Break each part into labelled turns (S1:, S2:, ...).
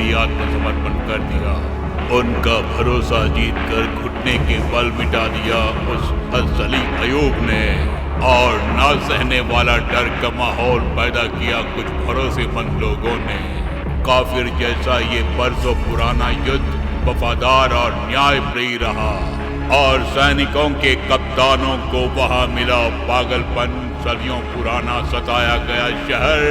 S1: भी आत्मसमर्पण कर दिया। उनका भरोसा जीतकर घुटने के बल मिटा दिया उस असली अयूब ने, और ना सहने वाला डर का माहौल पैदा किया कुछ भरोसेमंद लोगों ने। काफिर जैसा ये बरसों पुराना युद्ध वफादार और न्यायप्रिय रहा, और सैनिकों के कप्तानों को वहां मिला पागलपन, सदियों पुराना सताया गया शहर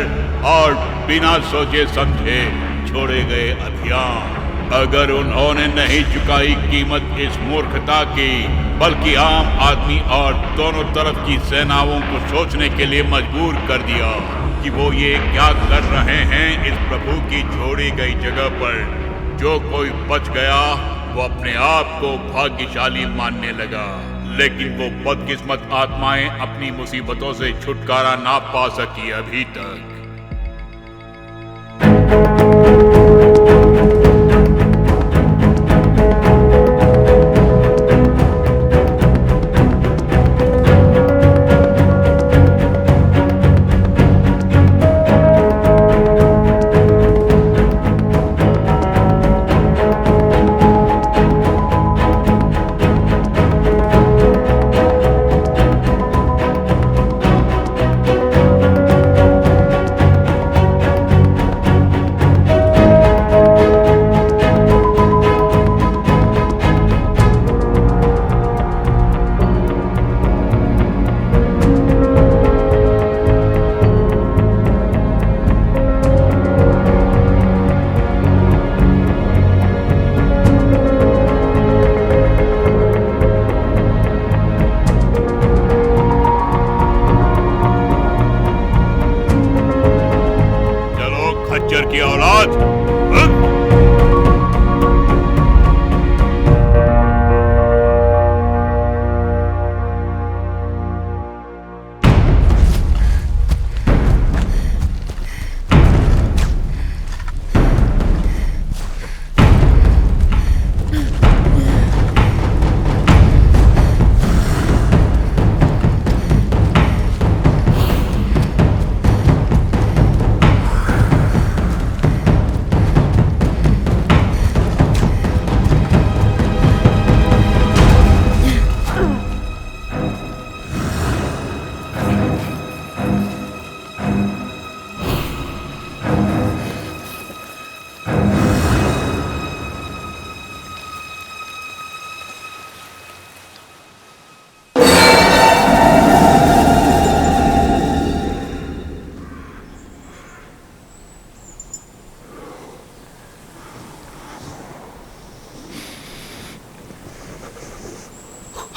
S1: और बिना सोचे समझे छोड़े गए अभियान। अगर उन्होंने नहीं चुकाई कीमत इस मूर्खता की, बल्कि आम आदमी और दोनों तरफ की सेनाओं को सोचने के लिए मजबूर कर दिया कि वो ये क्या कर रहे हैं इस प्रभु की छोड़ी गई जगह पर। जो कोई बच गया वो अपने आप को भाग्यशाली मानने लगा, लेकिन वो बदकिस्मत आत्माएं अपनी मुसीबतों से छुटकारा ना पा सकी अभी तक। की औलाद,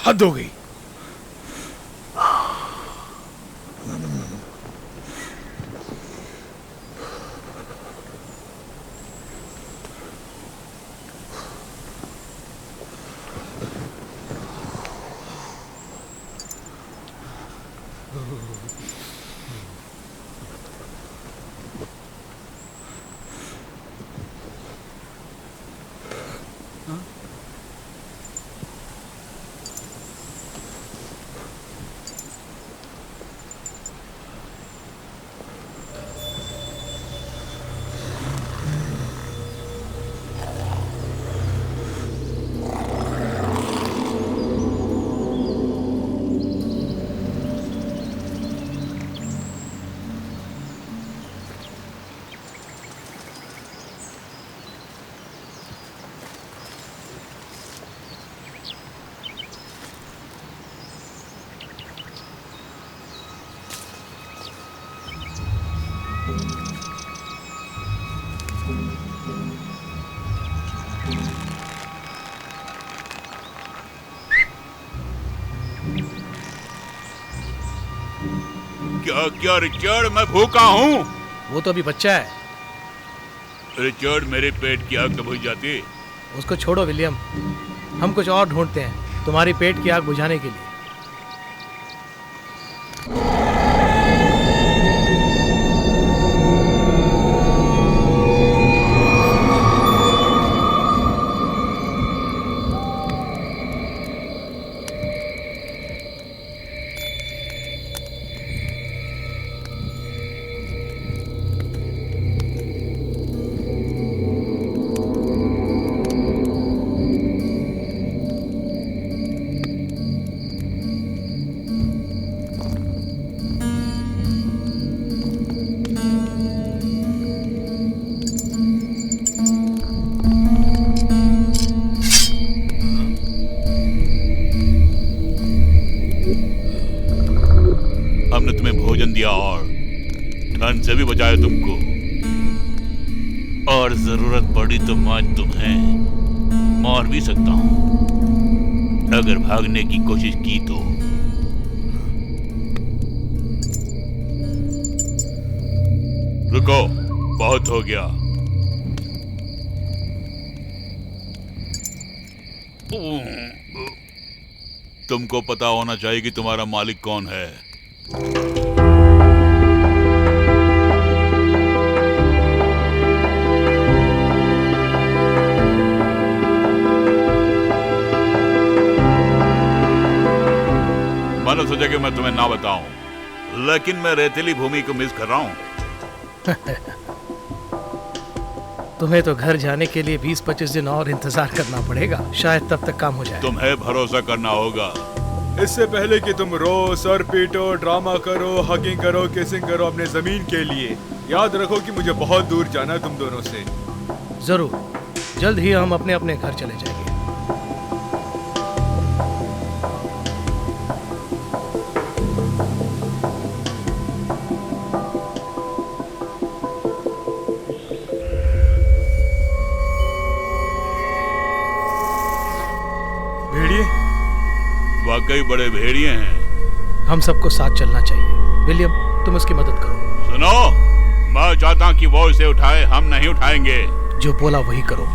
S2: हद हो गई।
S1: क्या क्या रिचर्ड, मैं भूखा हूँ।
S2: वो तो अभी बच्चा है।
S1: रिचर्ड, मेरे पेट की आग तो बुझ जाती है।
S2: उसको छोड़ो विलियम, हम कुछ और ढूंढते हैं तुम्हारी पेट की आग बुझाने के लिए।
S1: ठंड से भी बचाए तुमको। और जरूरत पड़ी तो मैं तुम्हें मार भी सकता हूं अगर भागने की कोशिश की तो। रुको, बहुत हो गया। तुमको पता होना चाहिए कि तुम्हारा मालिक कौन है। मैंने सोचा कि मैं तुम्हें ना बताऊं, लेकिन मैं रेतीली भूमि को मिस कर रहा हूं।
S2: तुम्हें तो घर जाने के लिए 20-25 दिन और इंतजार करना पड़ेगा। शायद तब तक काम हो जाए।
S1: तुम्हें भरोसा करना होगा।
S3: इससे पहले कि तुम रो, सर पीटो, ड्रामा करो, हगिंग करो, किसिंग करो अपने जमीन के लिए, याद रखो कि मुझे बहुत दूर जाना है तुम दोनों से।
S2: जरूर, जल्द ही हम अपने अपने घर चले जाएंगे।
S3: भेड़िए?
S1: वाकई बड़े भेड़िए हैं।
S2: हम सबको साथ चलना चाहिए। विलियम, तुम उसकी मदद करो।
S1: सुनो, मैं चाहता हूं कि वो इसे उठाए, हम नहीं उठाएंगे।
S2: जो बोला वही करो।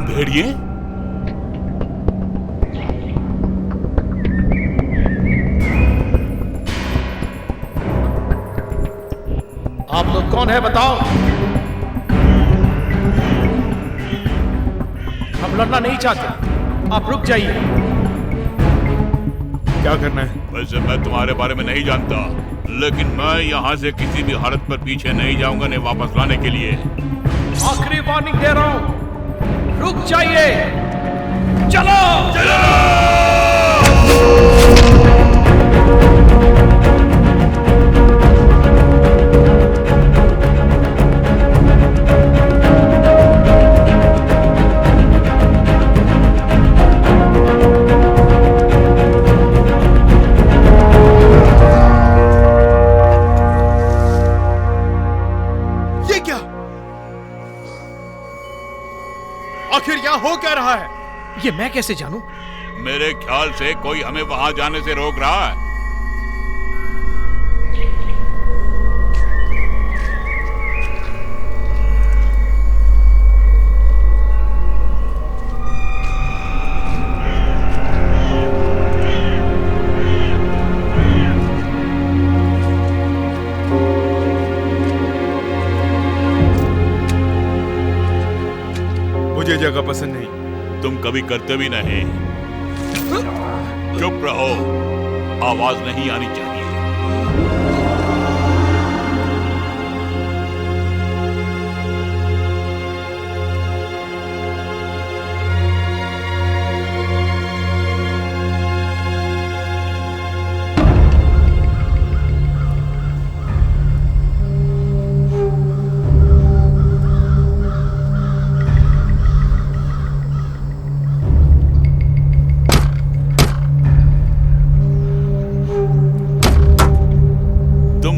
S1: भेड़िए?
S2: आप लोग कौन है बताओ? हम लड़ना नहीं चाहते, आप रुक जाइए।
S3: क्या करना है?
S1: वैसे मैं तुम्हारे बारे में नहीं जानता, लेकिन मैं यहाँ से किसी भी हालत पर पीछे नहीं जाऊंगा ने वापस लाने के लिए।
S2: आखिरी वार्निंग दे रहा हूं, रुक जाइए। चलो चलो।
S3: आखिर यहाँ हो क्या रहा है?
S2: ये मैं कैसे जानूं?
S1: मेरे ख्याल से कोई हमें वहां जाने से रोक रहा है।
S3: मुझे जगह पसंद नहीं।
S1: तुम कभी करते भी नहीं। चुप रहो, आवाज नहीं आनी चाहिए।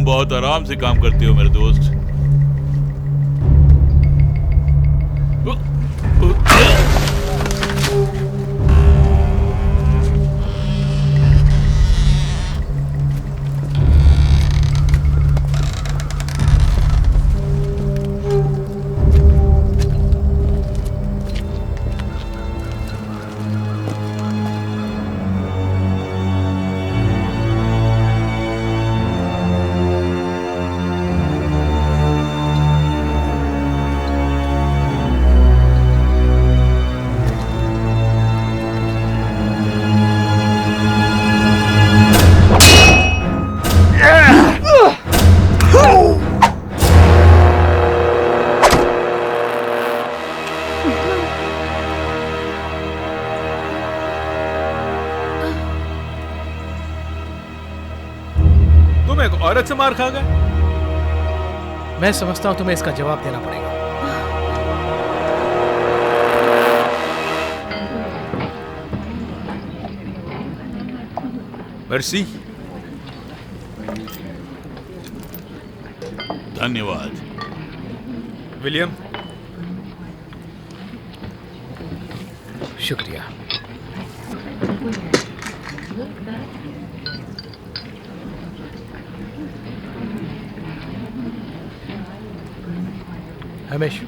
S1: बहुत आराम से काम करते हो मेरे दोस्त।
S3: तुम एक औरत से मार खा गए।
S2: मैं समझता हूं तुम्हें इसका जवाब देना पड़ेगा।
S3: मर्सी।
S1: धन्यवाद।
S3: विलियम।
S2: शुक्रिया। हमेश,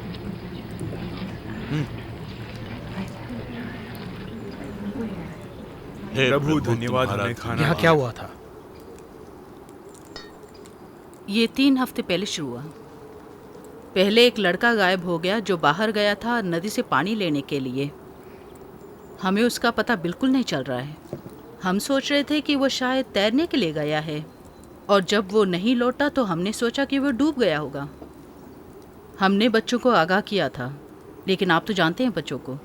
S1: हे
S3: प्रभु धन्यवाद,
S1: तुम्हारा
S3: हमें खाना।
S2: यहाँ क्या हुआ था?
S4: ये 3 हफ्ते पहले शुरू हुआ। पहले एक लड़का गायब हो गया जो बाहर गया था नदी से पानी लेने के लिए। हमें उसका पता बिल्कुल नहीं चल रहा है। हम सोच रहे थे कि वो शायद तैरने के लिए गया है, और जब वो नहीं लौटा तो हमने सोचा कि वो डूब गया होगा। हमने बच्चों को आगाह किया था, लेकिन आप तो जानते हैं बच्चों को।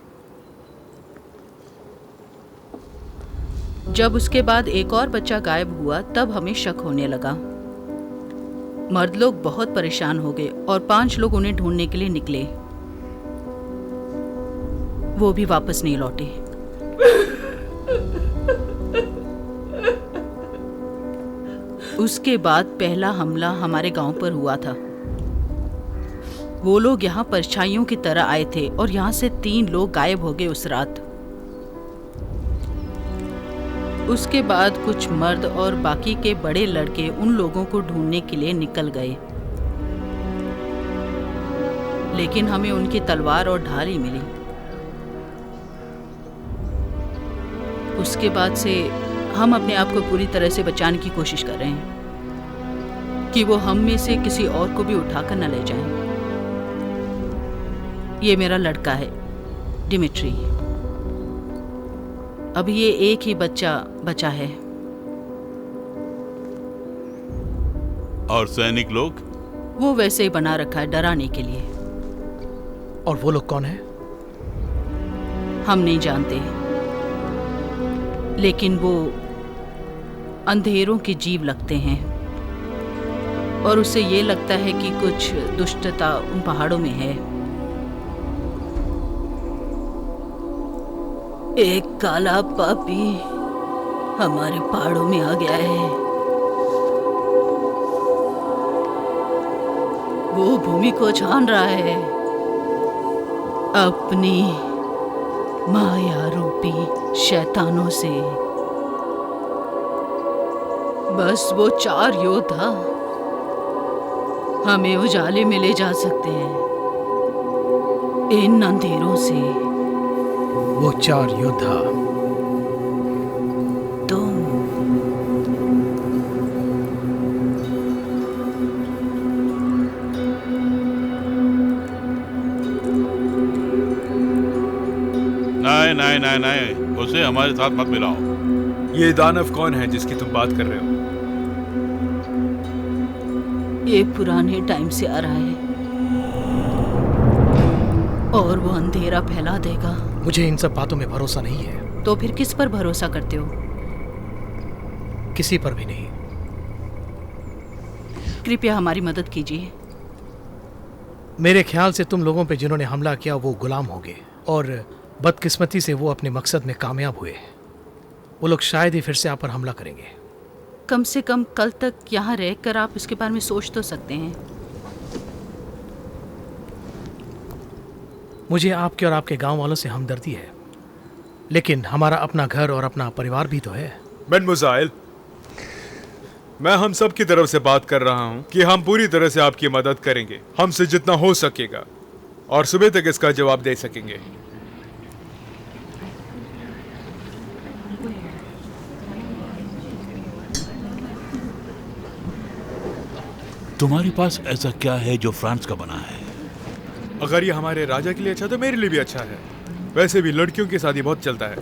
S4: जब उसके बाद एक और बच्चा गायब हुआ तब हमें शक होने लगा। मर्द लोग बहुत परेशान हो गए और 5 लोग उन्हें ढूंढने के लिए निकले। वो भी वापस नहीं लौटे। उसके बाद पहला हमला हमारे गांव पर हुआ था। वो लोग यहाँ परछाइयों की तरह आए थे और यहाँ से 3 लोग गायब हो गए उस रात। उसके बाद कुछ मर्द और बाकी के बड़े लड़के उन लोगों को ढूंढने के लिए निकल गए, लेकिन हमें उनकी तलवार और ढाल ही मिली। उसके बाद से हम अपने आप को पूरी तरह से बचाने की कोशिश कर रहे हैं कि वो हम में से किसी और को भी उठाकर न ले जाएं। ये मेरा लड़का है, डिमिट्री। अभी ये एक ही बच्चा बचा है।
S1: और सैनिक लोग?
S4: वो वैसे ही बना रखा है डराने के लिए।
S2: और वो लोग कौन है?
S4: हम नहीं जानते, लेकिन वो अंधेरों के जीव लगते हैं और उसे ये लगता है कि कुछ दुष्टता उन पहाड़ों में है। एक काला पापी हमारे पहाड़ों में आ गया है। वो भूमि को छान रहा है अपनी माया रूपी शैतानों से। बस वो 4 योद्धा हमें उजाले में ले जा सकते हैं इन अंधेरों से।
S2: वो 4 योद्धा
S4: तुम।
S1: नहीं, उसे हमारे साथ मत मिलाओ।
S3: ये दानव कौन है जिसकी तुम बात कर रहे हो?
S4: ये पुराने टाइम से आ रहा है और वो अंधेरा फैला देगा।
S2: मुझे इन सब बातों में भरोसा नहीं है।
S4: तो फिर किस पर भरोसा करते हो?
S2: किसी पर भी नहीं।
S4: कृपया हमारी मदद कीजिए।
S2: मेरे ख्याल से तुम लोगों पे जिन्होंने हमला किया वो गुलाम हो गए और बदकिस्मती से वो अपने मकसद में कामयाब हुए। वो लोग शायद ही फिर से आप पर हमला करेंगे।
S4: कम से कम कल तक यहाँ रहकर आप इसके बारे में सोच तो सकते हैं।
S2: मुझे आपके और आपके गांव वालों से हमदर्दी है, लेकिन हमारा अपना घर और अपना परिवार भी तो है।
S3: बेन मुजाइल, मैं हम सब की तरफ से बात कर रहा हूँ कि हम पूरी तरह से आपकी मदद करेंगे, हमसे जितना हो सकेगा, और सुबह तक इसका जवाब दे सकेंगे।
S1: तुम्हारे पास ऐसा क्या है जो फ्रांस का बना है?
S3: अगर ये हमारे राजा के लिए अच्छा तो मेरे लिए भी अच्छा है। वैसे भी लड़कियों के साथ ही बहुत चलता है।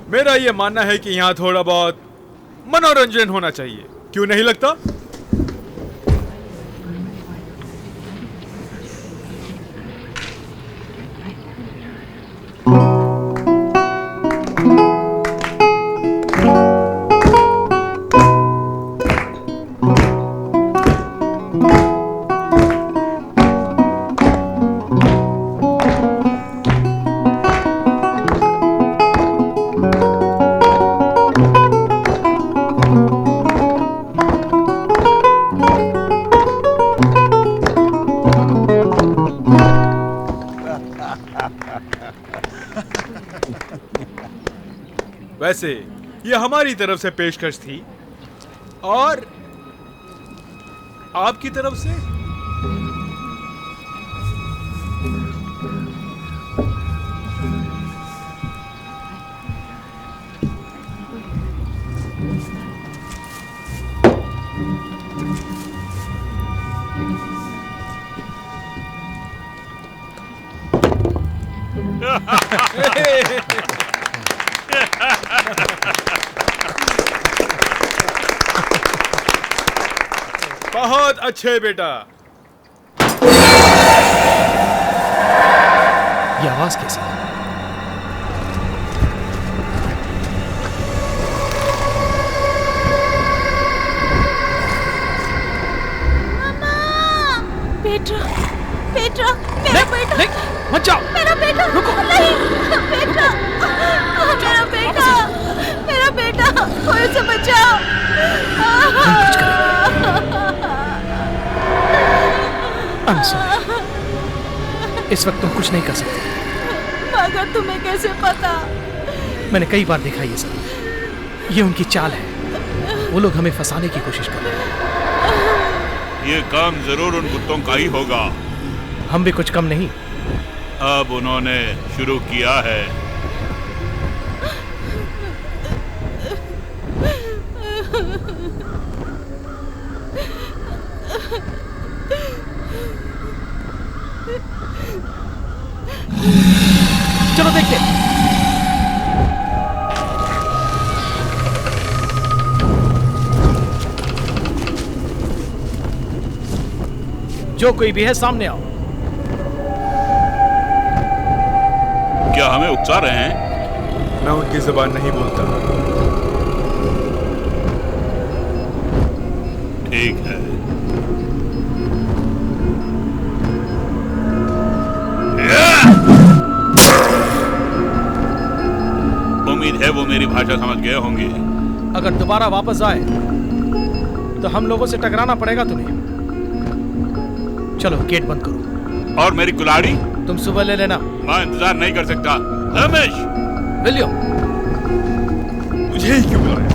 S3: मेरा ये मानना है कि यहाँ थोड़ा बहुत मनोरंजन होना चाहिए, क्यों नहीं लगता? से ये हमारी तरफ से पेशकश थी, और आपकी तरफ से बहुत अच्छे बेटा।
S2: ये आवाज कैसी है?
S5: पेट्रा, पेट्रा, मेरा बेटा,
S2: नहीं, मत जाओ।
S5: मेरा बेटा,
S2: रुको।
S5: नहीं, बेटा, मेरा बेटा, मेरा बेटा, कोई उसे बचाओ।
S2: हम कुछ करेंगे। I'm sorry। इस वक्त तुम कुछ नहीं कर सकते।
S5: मगर तुम्हें कैसे पता?
S2: मैंने कई बार देखा ये सब। ये उनकी चाल है। वो लोग हमें फंसाने की कोशिश कर रहे हैं।
S1: ये काम जरूर उन कुत्तों का ही होगा।
S2: हम भी कुछ कम नहीं।
S1: अब उन्होंने शुरू किया है।
S2: चलो देखते हैं। जो कोई भी है सामने आओ।
S1: क्या हमें उकसा रहे हैं?
S3: मैं उनकी जुबान नहीं बोलता।
S1: ठीक है। उम्मीद है वो मेरी भाषा समझ गए होंगे।
S2: अगर दोबारा वापस आए तो हम लोगों से टकराना पड़ेगा तुम्हें। चलो गेट बंद करो।
S1: और मेरी कुल्हाड़ी
S2: तुम सुबह ले लेना।
S1: मैं इंतजार नहीं कर सकता। रमेश,
S2: विलियम,
S3: मुझे ही क्यों बुलाया?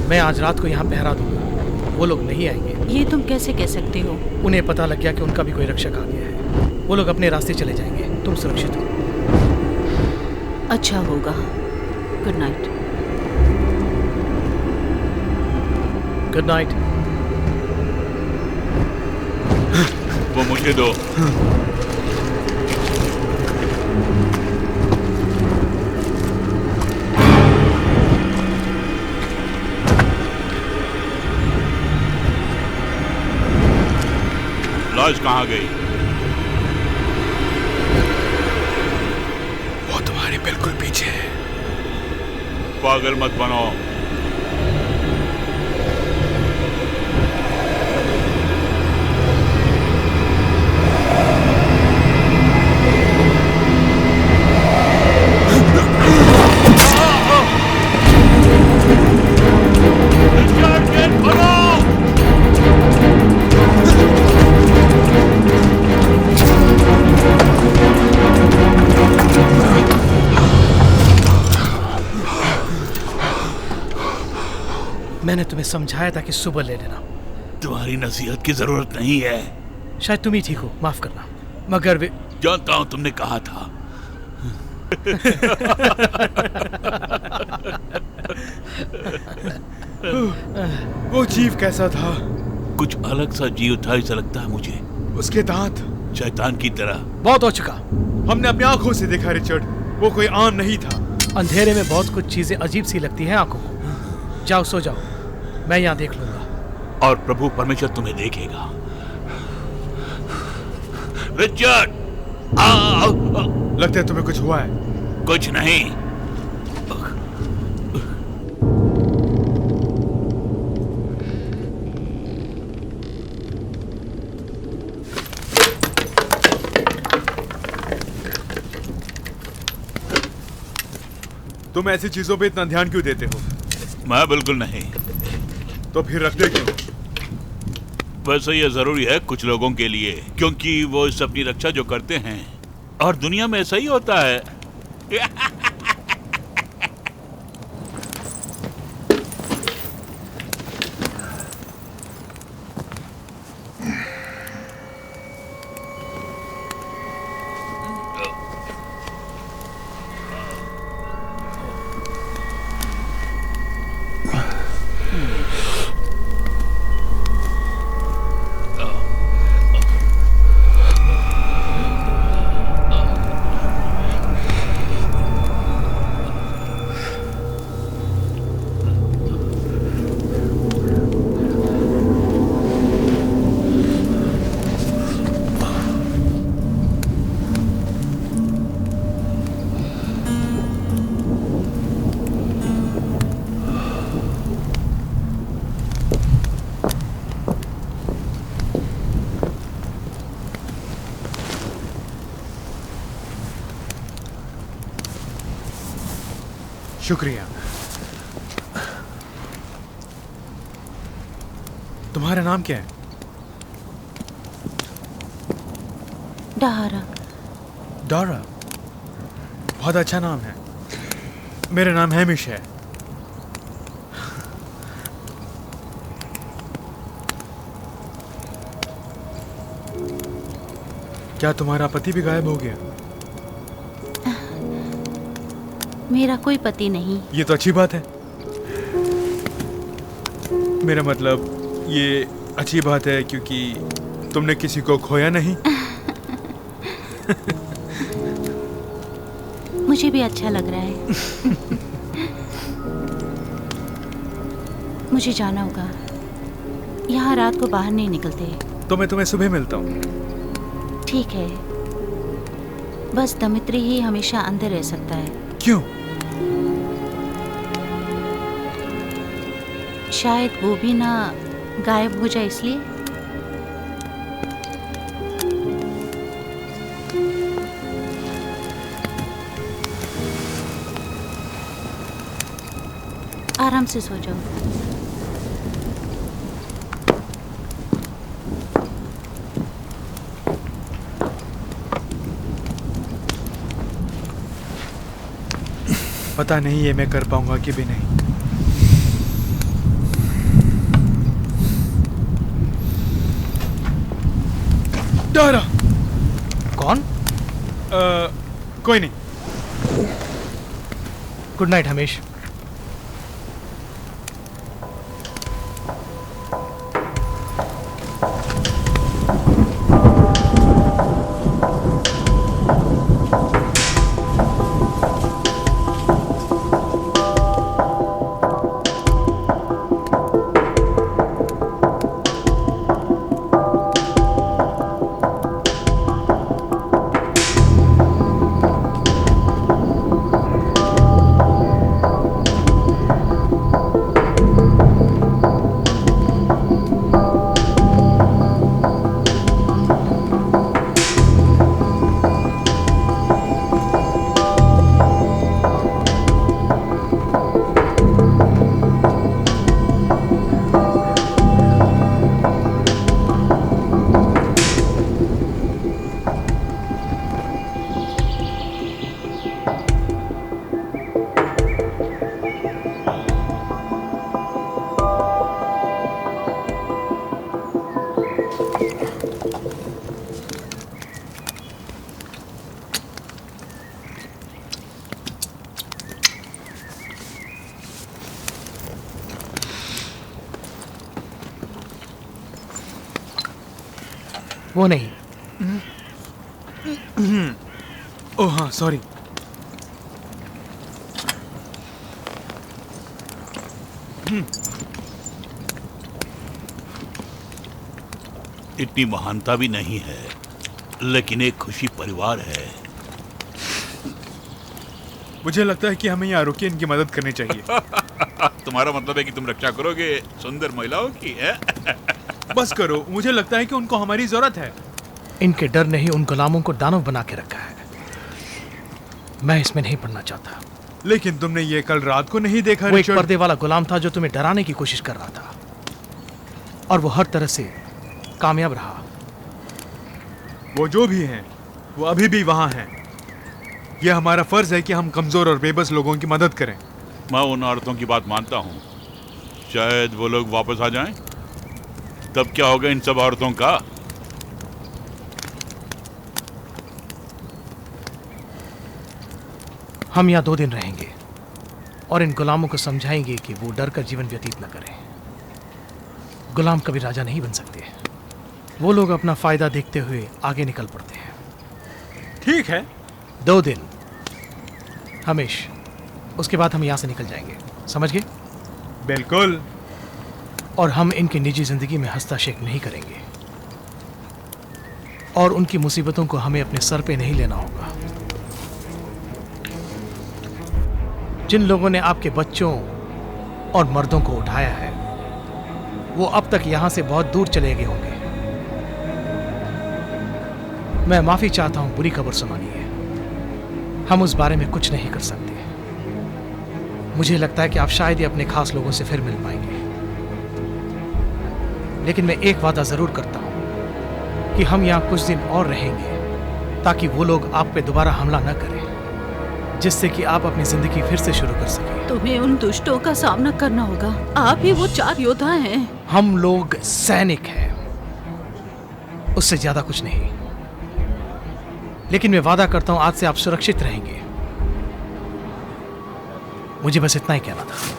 S2: मैं आज रात को यहाँ पहरा दूंगा। वो लोग नहीं आएंगे।
S4: ये तुम कैसे कह सकते हो?
S2: उन्हें पता लग गया कि उनका भी कोई रक्षक आ गया है। वो लोग अपने रास्ते चले जाएंगे। तुम सुरक्षित हो।
S4: अच्छा होगा। Good night.
S2: Good night.
S1: वो मुझे दो। लाश कहाँ गई?
S3: वो तुम्हारे बिल्कुल पीछे है।
S1: पागल मत बनो।
S2: मैंने तुम्हें समझाया था कि सुबह ले लेना।
S1: तुम्हारी नसीहत की जरूरत नहीं है।
S2: शायद तुम ही ठीक हो, माफ करना। मगर वे
S1: जानता हूं तुमने कहा था।
S3: वो जीव कैसा था?
S1: कुछ अलग सा जीव था ऐसा लगता है मुझे।
S3: उसके दांत
S1: शैतान की तरह।
S2: बहुत हो चुका।
S3: हमने अपनी आंखों से देखा रिचर्ड। वो कोई आम नहीं था।
S2: अंधेरे में बहुत कुछ चीजें अजीब सी लगती हैं आंखों को। जाओ सो जाओ, मैं यहाँ देख लूंगा।
S1: और प्रभु परमेश्वर तुम्हें देखेगा। रिचर्ड,
S3: लगता है तुम्हें कुछ हुआ है।
S1: कुछ नहीं।
S3: तुम ऐसी चीजों पे इतना ध्यान क्यों देते हो?
S1: मैं बिल्कुल नहीं।
S3: तो फिर रखते क्यों?
S1: वैसे ये जरूरी है कुछ लोगों के लिए, क्योंकि वो इस अपनी रक्षा जो करते हैं, और दुनिया में ऐसा ही होता है।
S3: शुक्रिया। तुम्हारा नाम क्या है?
S5: डहारा।
S3: डॉरा, बहुत अच्छा नाम है। मेरा नाम हैमिश है। क्या तुम्हारा पति भी गायब हो गया?
S5: मेरा कोई पति नहीं।
S3: ये तो अच्छी बात है। मेरा मतलब ये अच्छी बात है क्योंकि तुमने किसी को खोया नहीं।
S5: मुझे भी अच्छा लग रहा है। मुझे जाना होगा। यहाँ रात को बाहर नहीं निकलते।
S3: तो मैं तुम्हें सुबह मिलता हूँ।
S5: ठीक है, बस दमित्री ही हमेशा अंदर रह सकता है।
S3: क्यों?
S5: शायद वो भी ना गायब हो जाए इसलिए। आराम से सो जाओ।
S3: पता नहीं ये मैं कर पाऊंगा कि भी नहीं। डरा।
S2: कौन?
S3: कोई नहीं।
S2: गुड नाइट हमेश। वो नहीं।
S3: ओह हाँ, सॉरी।
S1: इतनी महानता भी नहीं है, लेकिन एक खुशी परिवार है।
S3: मुझे लगता है कि हमें यहाँ रुके इनकी मदद करनी चाहिए।
S1: तुम्हारा मतलब है कि तुम रक्षा करोगे सुंदर महिलाओं की है?
S3: बस करो, मुझे लगता है कि उनको हमारी जरूरत है।
S2: इनके डर ने ही उन गुलामों को दानव बना के रखा है। मैं इसमें नहीं पड़ना चाहता।
S3: लेकिन तुमने ये कल रात को नहीं देखा?
S2: वो एक पर्दे वाला गुलाम था जो तुम्हें डराने की कोशिश कर रहा था। और वो हर तरह से कामयाब रहा।
S3: वो जो भी हैं, वो अभी भी वहाँ हैं। यह हमारा फर्ज है कि हम कमजोर और बेबस लोगों की मदद करें।
S1: मैं उन औरतों की बात मानता हूँ, शायद वो लोग वापस आ जाएं। तब क्या होगा इन सब औरतों का?
S2: हम यहाँ 2 दिन रहेंगे और इन गुलामों को समझाएंगे कि वो डर कर जीवन व्यतीत न करें। गुलाम कभी राजा नहीं बन सकते। वो लोग अपना फायदा देखते हुए आगे निकल पड़ते हैं।
S3: ठीक है।
S2: 2 दिन हमेश, उसके बाद हम यहाँ से निकल जाएंगे, समझ गए?
S3: बिल्कुल।
S2: और हम इनकी निजी जिंदगी में हस्तक्षेप नहीं करेंगे और उनकी मुसीबतों को हमें अपने सर पे नहीं लेना होगा। जिन लोगों ने आपके बच्चों और मर्दों को उठाया है, वो अब तक यहां से बहुत दूर चले गए होंगे। मैं माफी चाहता हूं बुरी खबर सुनानी है। हम उस बारे में कुछ नहीं कर सकते। मुझे लगता है कि आप शायद ही अपने खास लोगों से फिर मिल पाएंगे, लेकिन मैं एक वादा जरूर करता हूं कि हम यहां कुछ दिन और रहेंगे ताकि वो लोग आप पे दोबारा हमला न करें, जिससे कि आप अपनी जिंदगी फिर से शुरू कर सकें।
S4: तुम्हें उन दुष्टों का सामना करना होगा। आप ही वो 4 योद्धा हैं।
S2: हम लोग सैनिक हैं, उससे ज्यादा कुछ नहीं। लेकिन मैं वादा करता हूं आज से आप सुरक्षित रहेंगे। मुझे बस इतना ही कहना था।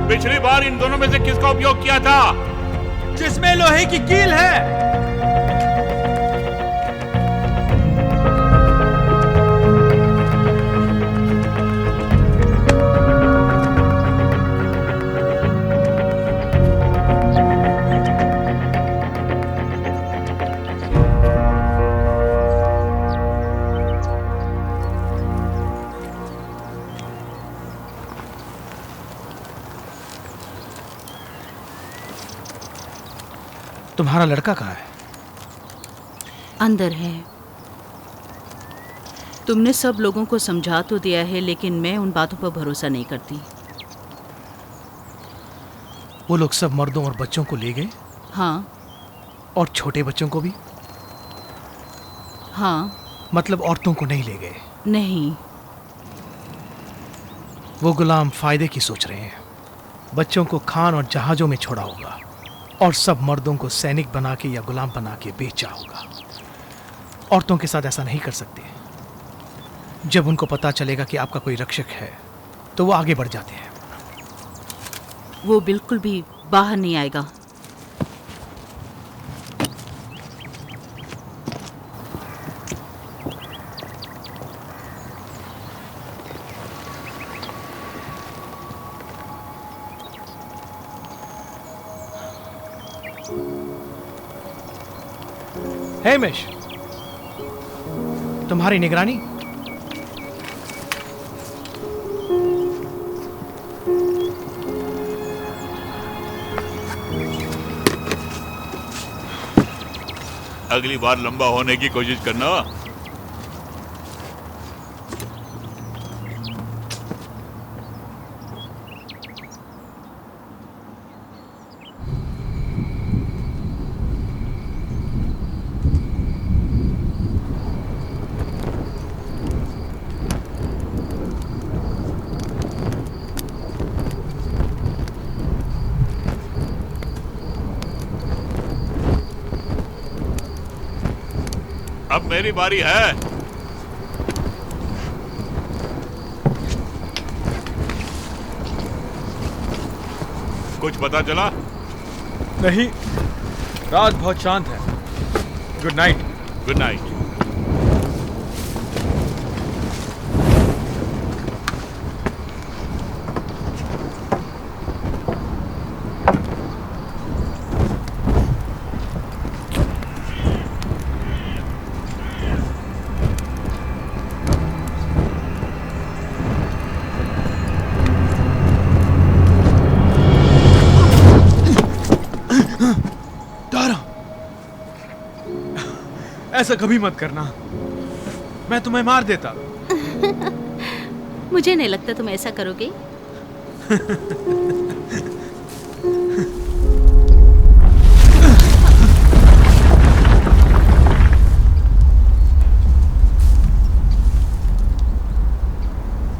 S1: पिछली बार इन दोनों में से किसका उपयोग किया था?
S3: जिसमें लोहे की कील है।
S2: तुम्हारा लड़का कहाँ है?
S4: अंदर है। तुमने सब लोगों को समझा तो दिया है, लेकिन मैं उन बातों पर भरोसा नहीं करती।
S2: वो लोग सब मर्दों और बच्चों को ले गए?
S4: हाँ।
S2: और छोटे बच्चों को भी?
S4: हाँ।
S2: मतलब औरतों को नहीं ले गए?
S4: नहीं।
S2: वो गुलाम फायदे की सोच रहे हैं। बच्चों को खान और जहाजों में छोड़ा होगा और सब मर्दों को सैनिक बना के या गुलाम बना के बेचा होगा। औरतों के साथ ऐसा नहीं कर सकते। जब उनको पता चलेगा कि आपका कोई रक्षक है तो वो आगे बढ़ जाते हैं।
S4: वो बिल्कुल भी बाहर नहीं आएगा।
S2: हेमिश, तुम्हारी निगरानी।
S1: अगली बार लंबा होने की कोशिश करना। अब मेरी बारी है। कुछ पता चला?
S3: नहीं, रात बहुत शांत है। Good night.
S1: Good night.
S3: ऐसा कभी मत करना, मैं तुम्हें मार देता।
S4: मुझे नहीं लगता तुम ऐसा करोगे।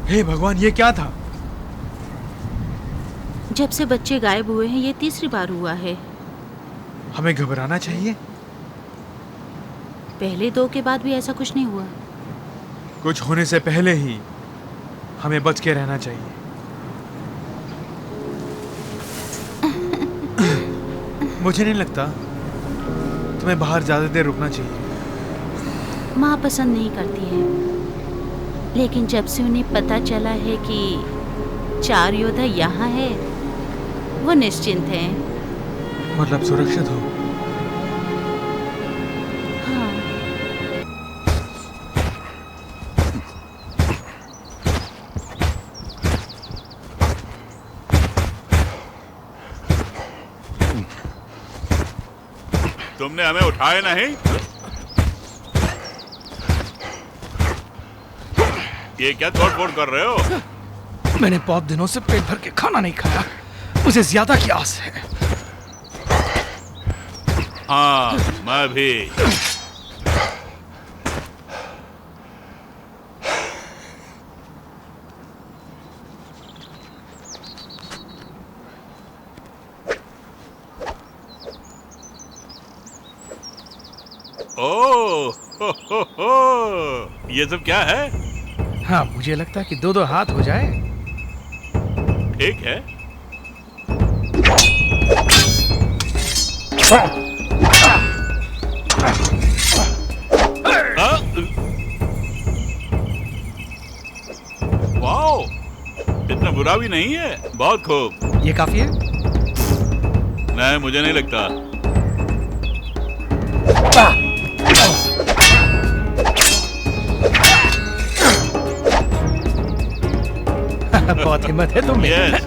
S3: हे भगवान, ये क्या था?
S4: जब से बच्चे गायब हुए हैं ये तीसरी बार हुआ है।
S3: हमें घबराना चाहिए?
S4: पहले दो के बाद भी ऐसा कुछ नहीं हुआ।
S3: कुछ होने से पहले ही हमें बच के रहना चाहिए। मुझे नहीं लगता तुम्हें बाहर ज्यादा देर रुकना चाहिए।
S4: माँ पसंद नहीं करती है, लेकिन जब से उन्हें पता चला है कि 4 योद्धा यहाँ है, वो निश्चिंत हैं।
S3: मतलब सुरक्षित हो?
S4: हाँ।
S1: तुमने हमें उठाया नहीं? ये क्या तोड़-फोड़ कर रहे हो?
S2: मैंने बहुत दिनों से पेट भर के खाना नहीं खाया, मुझे ज्यादा की आस है।
S1: हाँ, मैं भी। ओह, हो। ये सब क्या है?
S2: हाँ, मुझे लगता है कि 2-2 हाथ हो जाए।
S1: ठीक है। वाओ, इतना बुरा भी नहीं है। बहुत खूब।
S2: ये काफी है?
S1: नहीं, मुझे नहीं लगता।
S2: बहुत हिम्मत है तुम में।
S1: यस।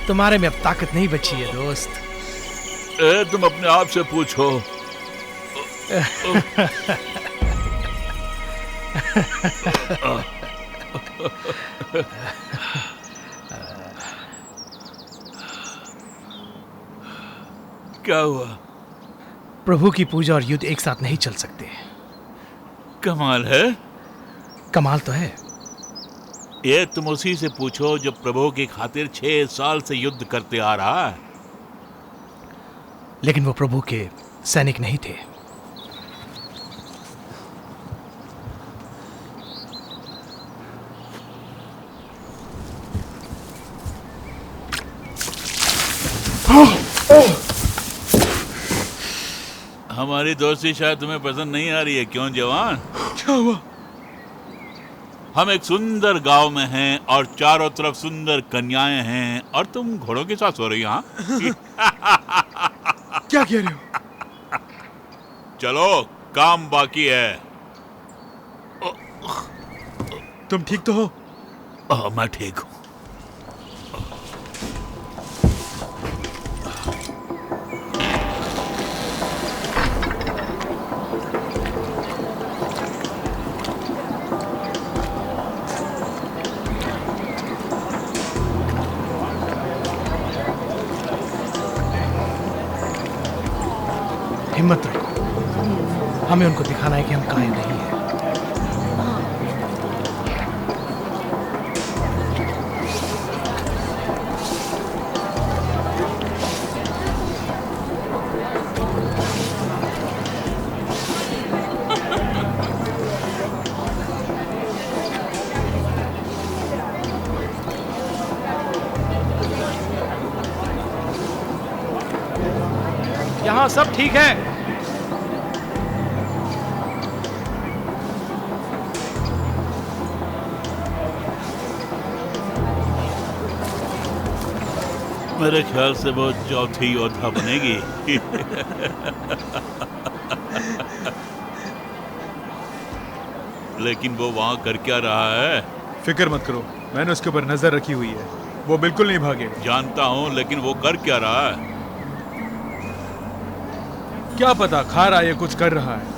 S2: तुम्हारे में अब ताकत नहीं बची है दोस्त।
S1: तुम अपने आप से पूछो। क्या हुआ?
S2: प्रभु की पूजा और युद्ध एक साथ नहीं चल सकते।
S1: कमाल है।
S2: कमाल तो है।
S1: ये तुम उसी से पूछो जो प्रभु की खातिर 6 साल से युद्ध करते आ रहा है।
S2: लेकिन वो प्रभु के सैनिक नहीं थे।
S1: हमारी दोस्ती शायद तुम्हें पसंद नहीं आ रही है, क्यों जवान?
S3: क्या हुआ?
S1: हम एक सुंदर गांव में हैं और चारों तरफ सुंदर कन्याएं हैं और तुम घोड़ों के साथ सो रही हो। हाँ?
S3: क्या कह रहे हो?
S1: चलो, काम बाकी है।
S3: तुम ठीक तो हो?
S1: मैं ठीक हूँ।
S2: हमें उनको दिखाना है कि हम कायर नहीं हैं। यहाँ सब ठीक है।
S1: मेरे ख्याल से वो चौथी योद्धा बनेगी। लेकिन वो वहां कर क्या रहा है?
S3: फिक्र मत करो, मैंने उसके ऊपर नजर रखी हुई है, वो बिल्कुल नहीं भागेगा।
S1: जानता हूं, लेकिन वो कर क्या रहा है?
S3: क्या पता, खा रहा है या कुछ कर रहा है।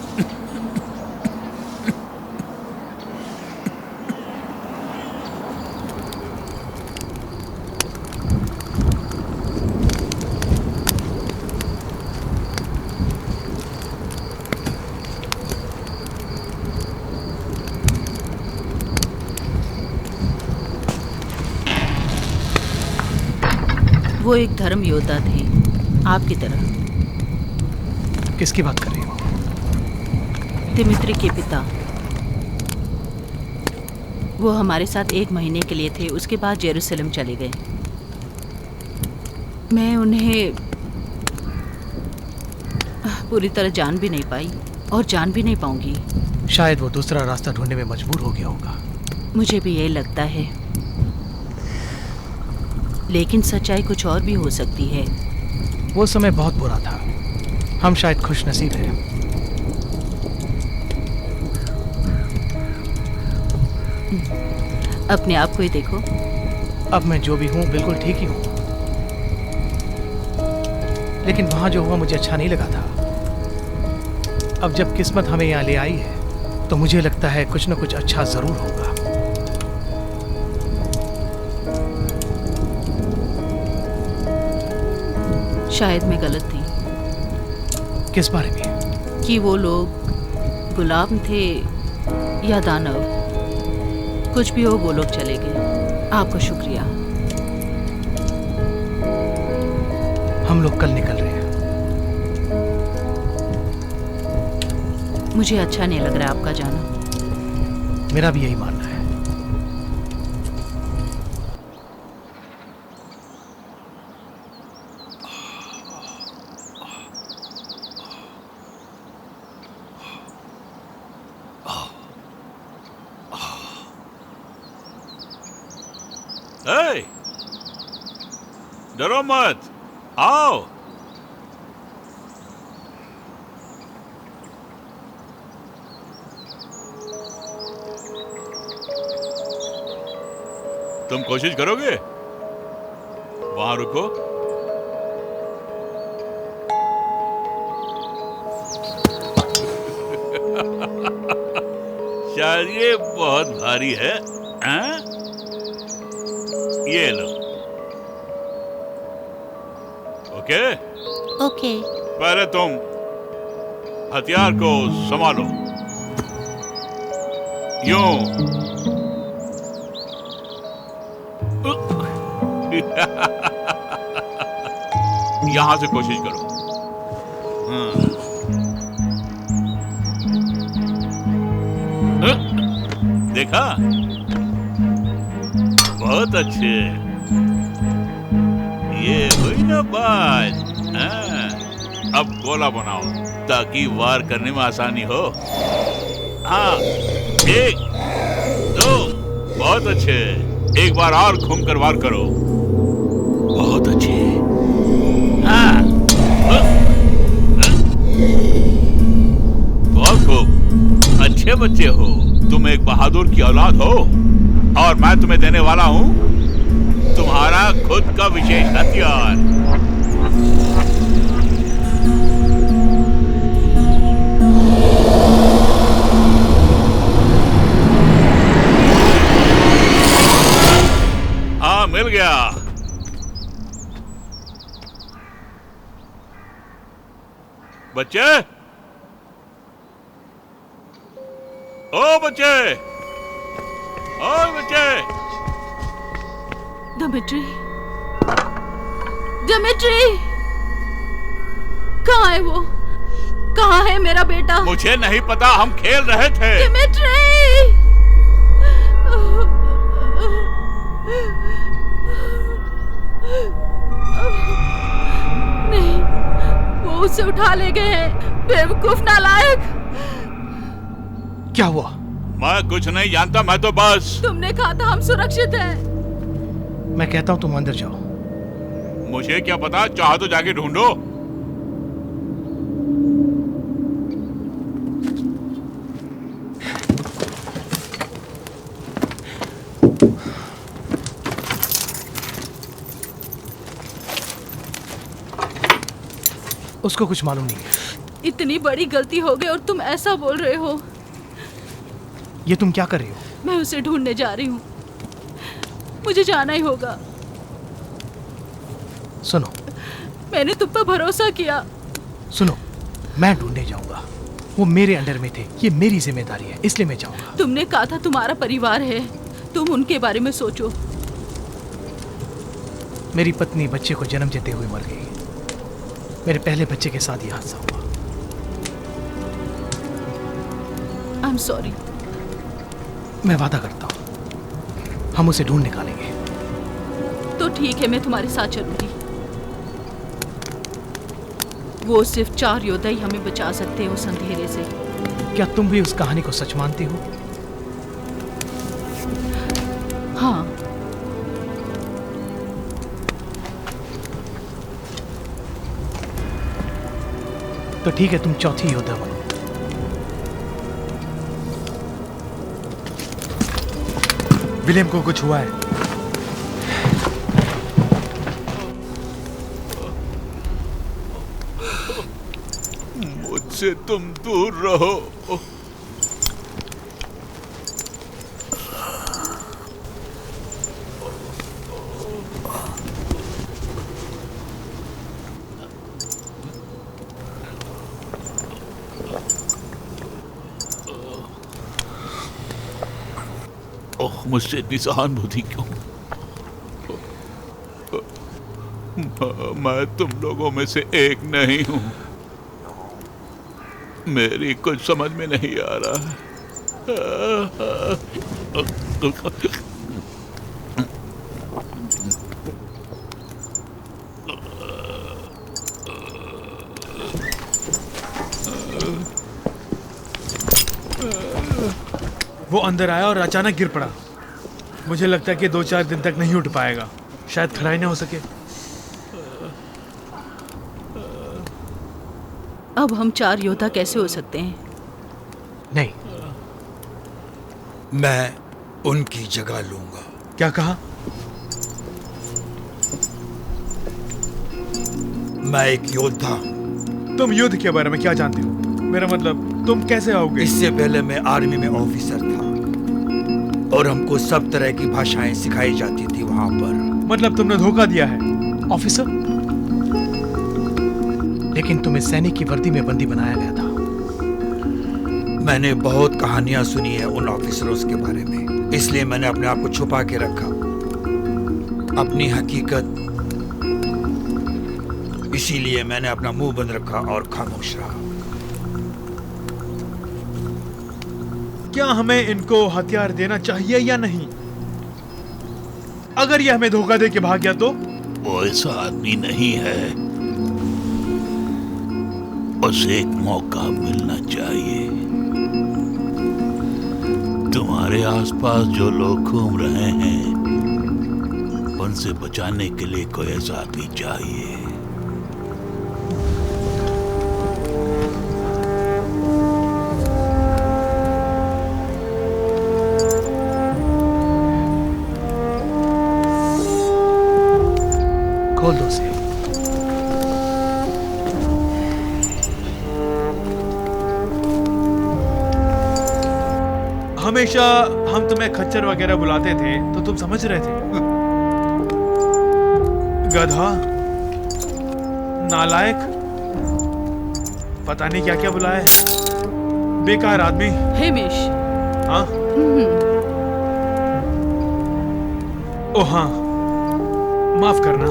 S4: वो एक धर्म योद्धा थे, आपकी तरह।
S2: किसकी बात कर रही हो?
S4: दिमित्री के पिता। वो हमारे साथ 1 महीने के लिए थे, उसके बाद जेरूसलम चले गए। मैं उन्हें पूरी तरह जान भी नहीं पाई और जान भी नहीं पाऊंगी।
S2: शायद वो दूसरा रास्ता ढूंढने में मजबूर हो गया होगा।
S4: मुझे भी यही लगता है, लेकिन सच्चाई कुछ और भी हो सकती है।
S2: वो समय बहुत बुरा था, हम शायद खुशनसीब हैं।
S4: अपने आप को ही देखो।
S2: अब मैं जो भी हूँ बिल्कुल ठीक ही हूँ, लेकिन वहां जो हुआ मुझे अच्छा नहीं लगा था। अब जब किस्मत हमें यहाँ ले आई है तो मुझे लगता है कुछ न कुछ अच्छा जरूर होगा।
S4: शायद मैं गलत थी।
S2: किस बारे में?
S4: कि वो लोग गुलाम थे या दानव। कुछ भी हो, वो लोग चले गए। आपका शुक्रिया।
S2: हम लोग कल निकल रहे हैं।
S4: मुझे अच्छा नहीं लग रहा आपका जाना।
S2: मेरा भी यही मानना है।
S1: हे! डरो मत, आओ। तुम कोशिश करोगे? वहां रुको। शायद ये बहुत भारी है। हाँ? ये लो। ओके?
S5: ओके।
S1: पहले तुम हथियार को संभालो। यूं। यहां से कोशिश करो। देखा? बहुत अच्छे। ये हुई ना बात। अब गोला बनाओ ताकि वार करने में आसानी हो। हाँ, 1 2, बहुत अच्छे। एक बार और घूमकर वार करो। बहुत अच्छे। हाँ, बहुत खूब। अच्छे बच्चे हो। तुम एक बहादुर की औलाद हो और मैं तुम्हें देने वाला हूं तुम्हारा खुद का विशेष हथियार। हाँ, मिल गया। बच्चे, ओ बच्चे, ओ बच्चे।
S4: दिमित्री, दिमित्री, कहाँ है वो? कहाँ है मेरा बेटा?
S1: मुझे नहीं पता, हम खेल रहे थे।
S4: दिमित्री! नहीं, वो उसे उठा ले गए हैं। बेवकूफ नालायक!
S2: क्या हुआ?
S1: मैं कुछ नहीं जानता, मैं तो बस।
S4: तुमने कहा था हम सुरक्षित हैं।
S2: मैं कहता हूं तुम अंदर जाओ।
S1: मुझे क्या पता, चाहो तो जाके ढूंढो।
S2: उसको कुछ मालूम नहीं है।
S4: इतनी बड़ी गलती हो गई और तुम ऐसा बोल रहे हो।
S2: ये तुम क्या कर रही हो?
S4: मैं उसे ढूंढने जा रही हूँ। मुझे जाना ही होगा।
S2: सुनो,
S4: मैंने तुम पर भरोसा किया।
S2: सुनो, मैं ढूंढने जाऊंगा। वो मेरे अंडर में थे, ये मेरी जिम्मेदारी है, इसलिए मैं जाऊंगा।
S4: तुमने कहा था तुम्हारा परिवार है, तुम उनके बारे में सोचो।
S2: मेरी पत्नी बच्चे को जन्म देते हुए मर गई। मेरे पहले बच्चे के साथ ये हादसा हुआ।
S4: I am sorry.
S2: मैं वादा करता हूं, हम उसे ढूंढ निकालेंगे।
S4: तो ठीक है, मैं तुम्हारे साथ चलूंगी। वो सिर्फ 4 योद्धा ही हमें बचा सकते हैं उस अंधेरे से।
S2: क्या तुम भी उस कहानी को सच मानती हो?
S4: हाँ।
S2: तो ठीक है, तुम चौथी योद्धा बनो।
S3: विलियम को कुछ हुआ है।
S1: मुझसे तुम दूर रहो। ओह, मुझसे इतनी सहानुभूति क्यों? मैं तुम लोगों में से एक नहीं हूं। मेरी कुछ समझ में नहीं आ रहा है।
S3: वो अंदर आया और अचानक गिर पड़ा। मुझे लगता है कि 2-4 दिन तक नहीं उठ पाएगा। शायद खड़ा ही ना हो सके।
S4: अब हम 4 योद्धा कैसे हो सकते हैं?
S2: नहीं,
S6: मैं उनकी जगह लूंगा।
S3: क्या कहा?
S6: मैं एक योद्धा हूं।
S3: तुम युद्ध के बारे में क्या जानते हो? मेरा मतलब, तुम कैसे आओगे?
S6: इससे पहले मैं आर्मी में ऑफिसर था और हमको सब तरह की भाषाएं सिखाई जाती थी वहां पर।
S3: मतलब तुमने धोखा दिया है?
S2: ऑफिसर, लेकिन तुम्हें सैनिक की वर्दी में बंदी बनाया गया था।
S6: मैंने बहुत कहानियां सुनी है उन ऑफिसरों के बारे में, इसलिए मैंने अपने आप को छुपा के रखा। अपनी हकीकत, इसीलिए मैंने अपना मुंह बंद रखा और खामोश रहा।
S3: क्या हमें इनको हथियार देना चाहिए या नहीं? अगर ये हमें धोखा दे के भाग गया तो?
S1: वो ऐसा आदमी नहीं है। उसे एक मौका मिलना चाहिए। तुम्हारे आसपास जो लोग घूम रहे हैं, उनसे बचाने के लिए कोई ऐसा आदमी चाहिए।
S2: खोल दो उसे।
S3: हमेशा हम तुम्हें खच्चर वगैरह बुलाते थे तो तुम समझ रहे थे। गधा, नालायक, पता नहीं क्या क्या बुलाए। बेकार आदमी।
S4: हेमिश,
S3: हाँ? ओ हाँ, माफ करना।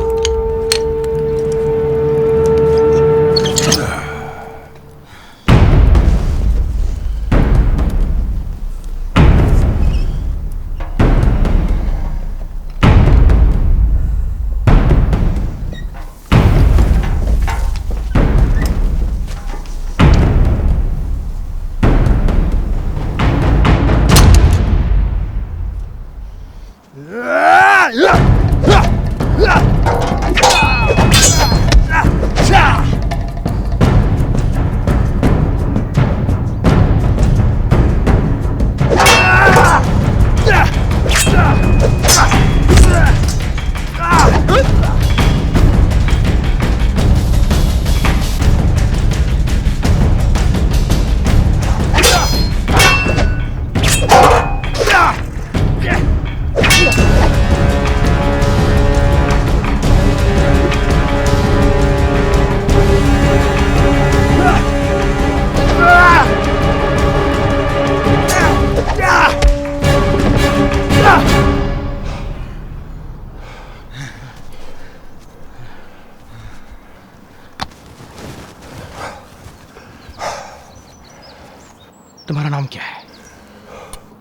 S2: तुम्हारा नाम क्या है?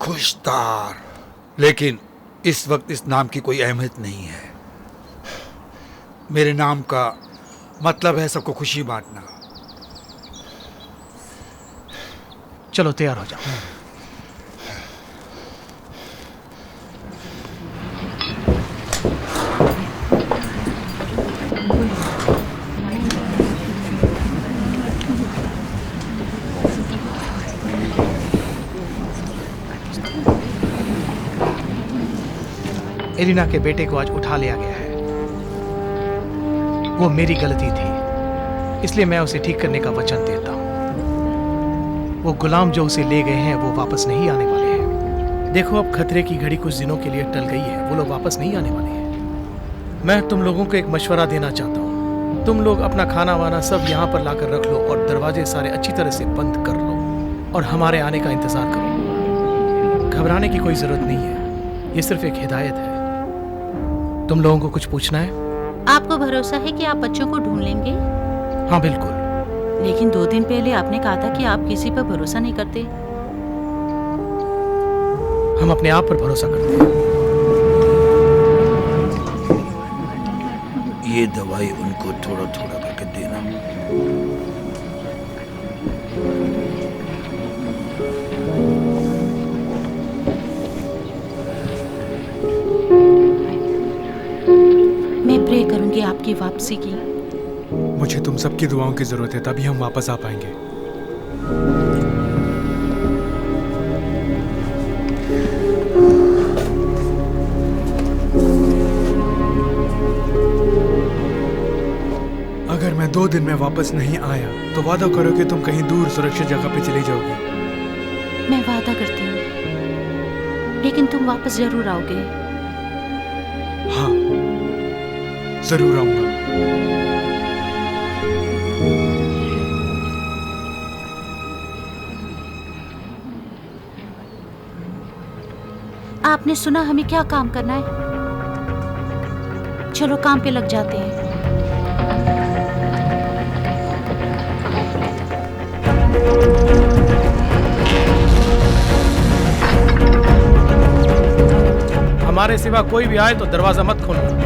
S6: खुशदार, लेकिन इस वक्त इस नाम की कोई अहमियत नहीं है। मेरे नाम का मतलब है सबको खुशी बांटना।
S2: चलो तैयार हो जाओ। एलिना के बेटे को आज उठा लिया गया है। वो मेरी गलती थी, इसलिए मैं उसे ठीक करने का वचन देता हूं। वो गुलाम जो उसे ले गए हैं वो वापस नहीं आने वाले हैं। देखो, अब खतरे की घड़ी कुछ दिनों के लिए टल गई है। वो लोग वापस नहीं आने वाले हैं। मैं तुम लोगों को एक मशवरा देना चाहता हूँ। तुम लोग अपना खाना वाना सब यहाँ पर लाकर रख लो और दरवाजे सारे अच्छी तरह से बंद कर लो और हमारे आने का इंतजार करो। घबराने की कोई जरूरत नहीं है, ये सिर्फ एक हिदायत है। तुम लोगों को कुछ पूछना है?
S5: आपको भरोसा है कि आप बच्चों को ढूंढ लेंगे?
S2: हाँ बिल्कुल।
S4: लेकिन 2 दिन पहले आपने कहा था कि आप किसी पर भरोसा नहीं करते।
S2: हम अपने आप पर भरोसा करते हैं।
S6: ये दवाई उनको थोड़ा थोड़ा करके देना।
S4: मैं प्रे करूंगी आपकी वापसी की।
S3: मुझे तुम सबकी दुआओं की जरूरत है, तभी हम वापस आ पाएंगे। अगर मैं 2 दिन में वापस नहीं आया तो वादा करो कि तुम कहीं दूर सुरक्षित जगह पे चली जाओगी।
S4: मैं वादा करती हूँ, लेकिन तुम वापस जरूर आओगे।
S3: हाँ, जरूर आऊंगा।
S4: आपने सुना हमें क्या काम करना है? चलो काम पे लग जाते हैं।
S2: हमारे सिवा कोई भी आए तो दरवाजा मत खोलना।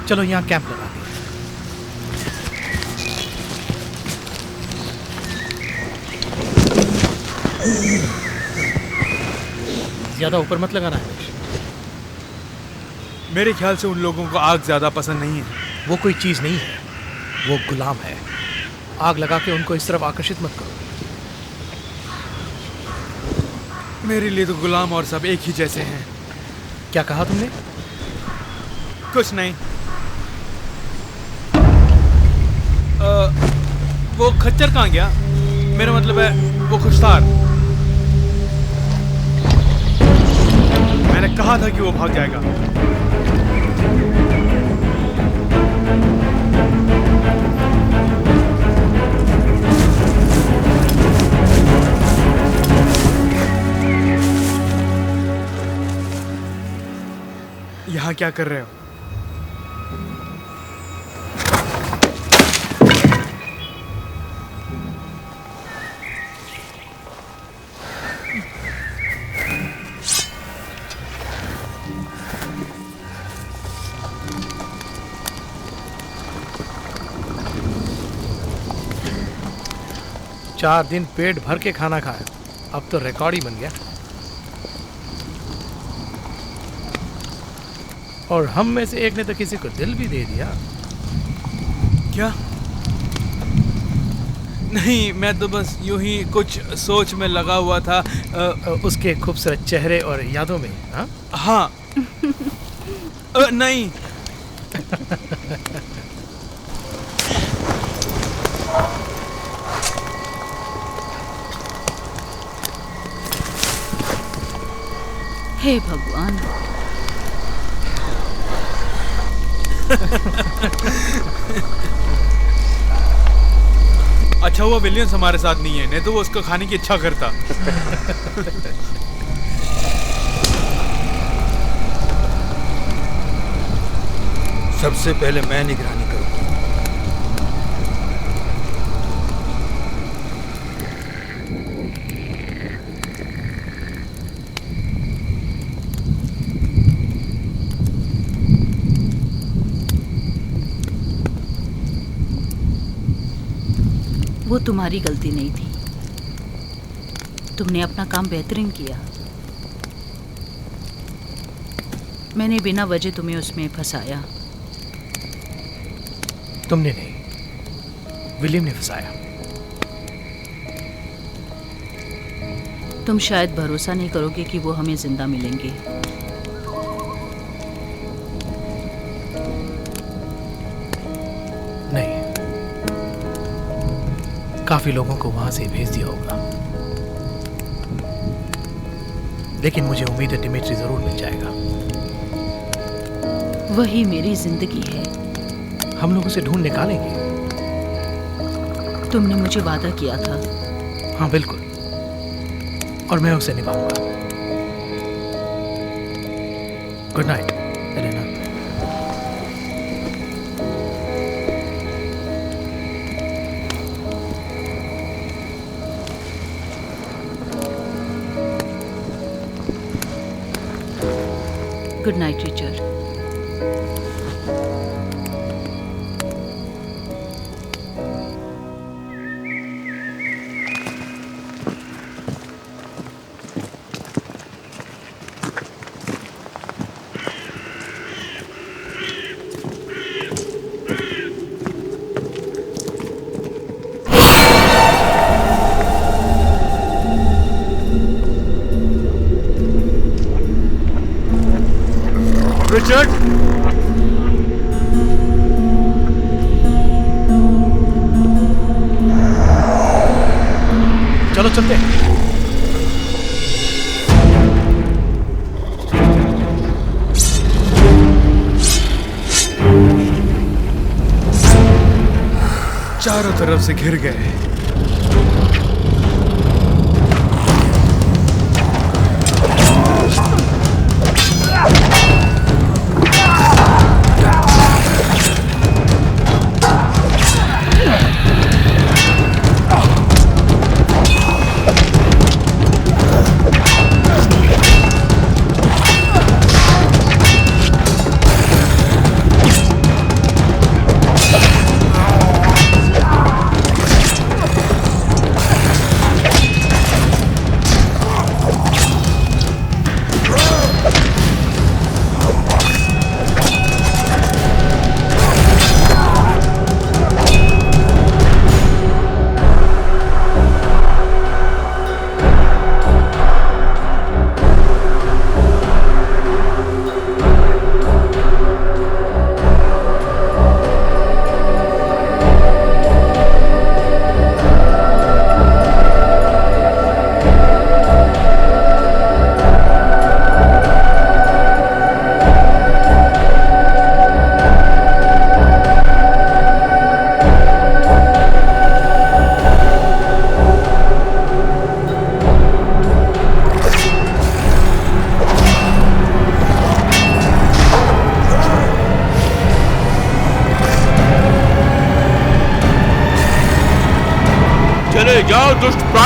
S2: चलो यहाँ कैंप लगा दिया। ज्यादा ऊपर मत लगाना है।
S3: मेरे ख्याल से उन लोगों को आग ज्यादा पसंद नहीं है।
S2: वो कोई चीज नहीं है, वो गुलाम है। आग लगा के उनको इस तरफ आकर्षित मत करो।
S3: मेरे लिए तो गुलाम और सब एक ही जैसे हैं।
S2: क्या कहा तुमने?
S3: कुछ नहीं। वो खच्चर कहाँ गया? मेरा मतलब है वो खुशतार। मैंने कहा था कि वो भाग जाएगा। यहाँ क्या कर रहे हो?
S2: चार दिन पेट भर के खाना खाया, अब तो रिकॉर्ड ही बन गया। और हम में से एक ने तो किसी को दिल भी दे दिया।
S3: क्या? नहीं, मैं तो बस यूं ही कुछ सोच में लगा हुआ था।
S2: उसके खूबसूरत चेहरे और यादों में।
S3: हाँ। नहीं।
S4: हे भगवान।
S3: अच्छा हुआ विलियम्स हमारे साथ नहीं है, नहीं तो वो उसको खाने की इच्छा करता।
S6: सबसे पहले मैं निगरानी करूंगा।
S4: वो तुम्हारी गलती नहीं थी, तुमने अपना काम बेहतरीन किया। मैंने बिना वजह तुम्हें उसमें फंसाया।
S2: तुमने नहीं, विलियम ने फंसाया।
S4: तुम शायद भरोसा नहीं करोगे कि वो हमें जिंदा मिलेंगे।
S2: नहीं, काफी लोगों को वहां से भेज दिया होगा, लेकिन मुझे उम्मीद है डिमिट्री जरूर मिल जाएगा।
S4: वही मेरी जिंदगी है।
S2: हम लोग उसे ढूंढ निकालेंगे।
S4: तुमने मुझे वादा किया था।
S2: हाँ बिल्कुल, और मैं उसे निभाऊंगा। Good night Elena.
S4: Good night Richard.
S3: Richard,
S2: चलो चलते हैं।
S3: चारों तरफ से घिर गए।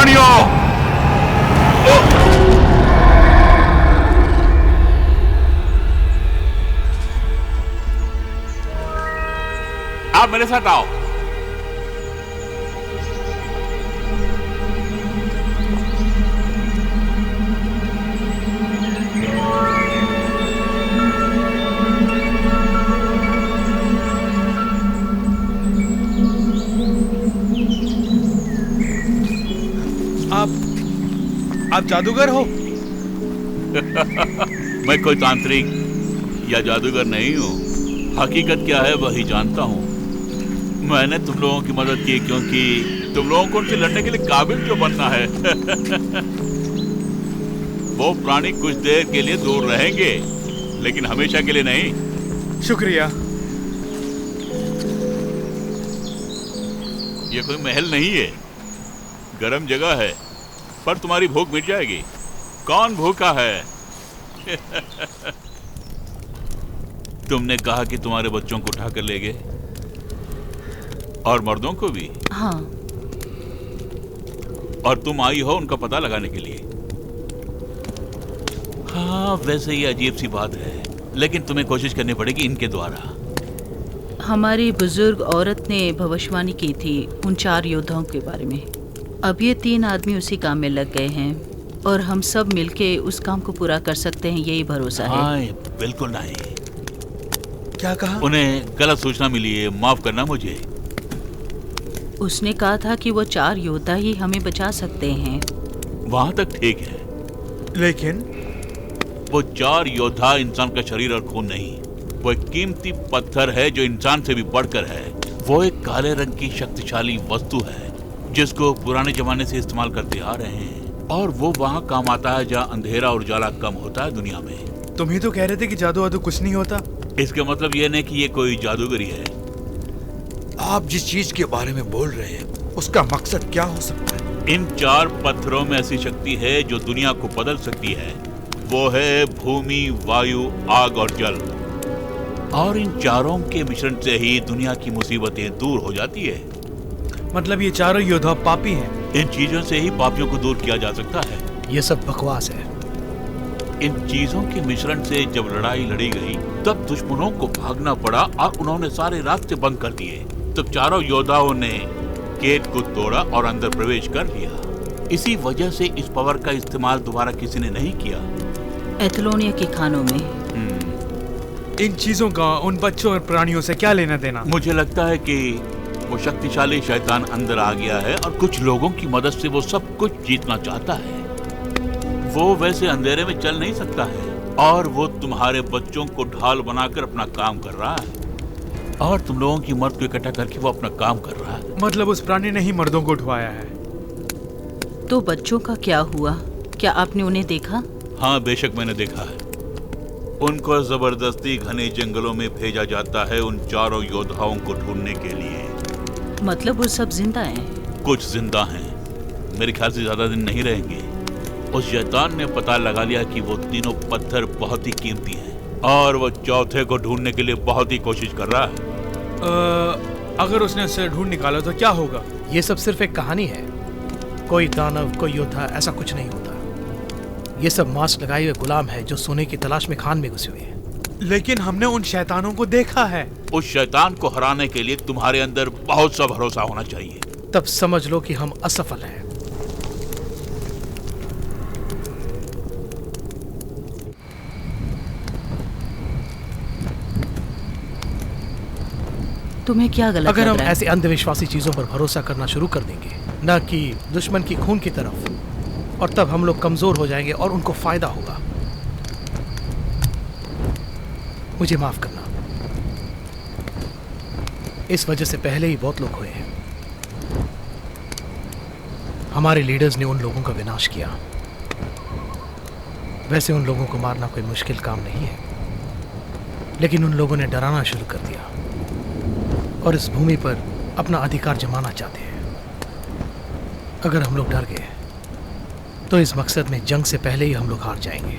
S1: प्राणियों, आप मेरे साथ आओ।
S3: आप जादूगर हो?
S1: मैं कोई तांत्रिक या जादूगर नहीं हूँ। हकीकत क्या है वही जानता हूँ। मैंने तुम लोगों की मदद की क्योंकि तुम लोगों को उनसे लड़ने के लिए काबिल जो बनना है। वो प्राणी कुछ देर के लिए दूर रहेंगे, लेकिन हमेशा के लिए नहीं।
S3: शुक्रिया।
S1: ये कोई महल नहीं है, गर्म जगह है, पर तुम्हारी भूख मिट जाएगी। कौन भूखा है? तुमने कहा कि तुम्हारे बच्चों को उठाकर ले गए और मर्दों को भी।
S4: हाँ।
S1: और तुम आई हो उनका पता लगाने के लिए। हाँ, वैसे ये अजीब सी बात है, लेकिन तुम्हें कोशिश करनी पड़ेगी इनके द्वारा।
S4: हमारी बुजुर्ग औरत ने भविष्यवाणी की थी उन 4 योद्धाओं के बारे में। अब ये 3 आदमी उसी काम में लग गए हैं और हम सब मिलके उस काम को पूरा कर सकते हैं, यही भरोसा है।
S1: हाँ, बिल्कुल नहीं।
S3: क्या कहा?
S1: उन्हें गलत सूचना मिली है, माफ करना मुझे।
S4: उसने कहा था कि वो 4 योद्धा ही हमें बचा सकते हैं।
S1: वहां तक ठीक है,
S3: लेकिन
S1: वो 4 योद्धा इंसान का शरीर और खून नहीं, वो एक कीमती पत्थर है जो इंसान से भी बढ़कर है। वो एक काले रंग की शक्तिशाली वस्तु है जिसको पुराने जमाने से इस्तेमाल करते आ रहे हैं, और वो वहाँ काम आता है जहाँ अंधेरा और उजाला कम होता है दुनिया में।
S3: तुम ही तो कह रहे थे कि जादू वादू कुछ नहीं होता।
S1: इसका मतलब ये नहीं कि ये कोई जादूगरी है।
S6: आप जिस चीज के बारे में बोल रहे हैं उसका मकसद क्या हो सकता है?
S1: इन 4 पत्थरों में ऐसी शक्ति है जो दुनिया को बदल सकती है। वो है भूमि, वायु, आग और जल। और इन चारों के मिश्रण से ही दुनिया की मुसीबतें दूर हो जाती है।
S3: मतलब ये चारों योद्धा पापी हैं?
S1: इन चीजों से ही पापियों को दूर किया जा सकता है।
S2: ये सब बकवास है।
S1: इन चीजों के मिश्रण से जब लड़ाई लड़ी गई तब दुश्मनों को भागना पड़ा और उन्होंने सारे रास्ते बंद कर दिए। तब चारों योद्धाओं ने गेट को तोड़ा और अंदर प्रवेश कर लिया। इसी वजह से इस पावर का इस्तेमाल दोबारा किसी ने नहीं किया।
S4: एथलोनिया के खानों में।
S3: इन चीजों का उन बच्चों और प्राणियों से क्या लेना देना?
S1: मुझे लगता है कि वो शक्तिशाली शैतान अंदर आ गया है और कुछ लोगों की मदद से वो सब कुछ जीतना चाहता है। वो वैसे अंधेरे में चल नहीं सकता है और वो तुम्हारे बच्चों को ढाल बनाकर अपना काम कर रहा है और तुम लोगों की मर्द को इकट्ठा करके वो अपना काम कर रहा है।
S3: मतलब उस प्राणी ने ही मर्दों को उठवाया है।
S4: तो बच्चों का क्या हुआ? क्या आपने उन्हें देखा?
S1: हाँ, बेशक मैंने देखा है। उनको जबरदस्ती घने जंगलों में भेजा जाता है उन चारों योद्धाओं को ढूंढने के लिए।
S4: मतलब वो सब जिंदा हैं?
S1: कुछ जिंदा हैं, मेरे ख्याल से ज्यादा दिन नहीं रहेंगे। उस शैतान ने पता लगा लिया कि वो तीनों पत्थर बहुत ही कीमती हैं और वो चौथे को ढूंढने के लिए बहुत ही कोशिश कर रहा है।
S3: अगर उसने उसे ढूंढ निकाला तो क्या होगा?
S2: ये सब सिर्फ एक कहानी है। कोई दानव, कोई योद्धा, ऐसा कुछ नहीं होता। ये सब मास्क लगाए हुए गुलाम है जो सोने की तलाश में खान में घुसे हुए हैं।
S3: लेकिन हमने उन शैतानों को देखा है।
S1: उस शैतान को हराने के लिए तुम्हारे अंदर बहुत सा भरोसा होना चाहिए।
S2: तब समझ लो कि हम असफल हैं।
S4: तुम्हें क्या गलत
S2: अगर
S4: लग
S2: हम
S4: रहा है?
S2: ऐसे अंधविश्वासी चीजों पर भरोसा करना शुरू कर देंगे, न कि दुश्मन की खून की तरफ, और तब हम लोग कमजोर हो जाएंगे और उनको फायदा होगा। मुझे माफ करना, इस वजह से पहले ही बहुत लोग हुए हैं। हमारे लीडर्स ने उन लोगों का विनाश किया। वैसे उन लोगों को मारना कोई मुश्किल काम नहीं है, लेकिन उन लोगों ने डराना शुरू कर दिया और इस भूमि पर अपना अधिकार जमाना चाहते हैं। अगर हम लोग डर गए तो इस मकसद में जंग से पहले ही हम लोग हार जाएंगे।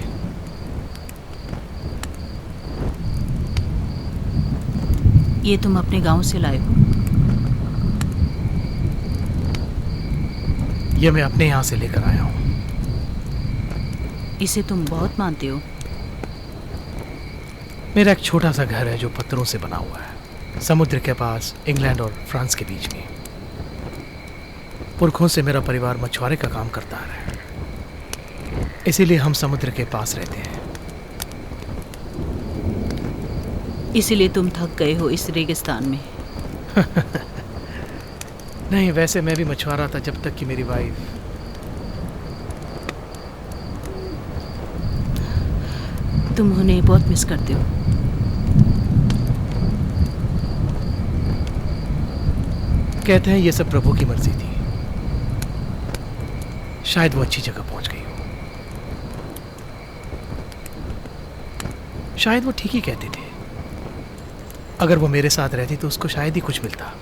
S4: ये तुम अपने गांव से लाए हो?
S2: ये मैं अपने यहाँ से लेकर आया हूँ।
S4: इसे तुम बहुत मानते हो?
S2: मेरा एक छोटा सा घर है जो पत्थरों से बना हुआ है, समुद्र के पास, इंग्लैंड और फ्रांस के बीच में। पुरखों से मेरा परिवार मछुआरे का काम करता आ रहा है, इसीलिए हम समुद्र के पास रहते हैं।
S4: इसीलिए तुम थक गए हो इस रेगिस्तान में?
S2: नहीं, वैसे मैं भी मछुआरा था जब तक कि मेरी वाइफ।
S4: तुम उन्हें बहुत मिस करते हो।
S2: कहते हैं ये सब प्रभु की मर्जी थी। शायद वो अच्छी जगह पहुंच गई हो। शायद वो ठीक ही कहते थे। अगर वो मेरे साथ रहती तो उसको शायद ही कुछ मिलता।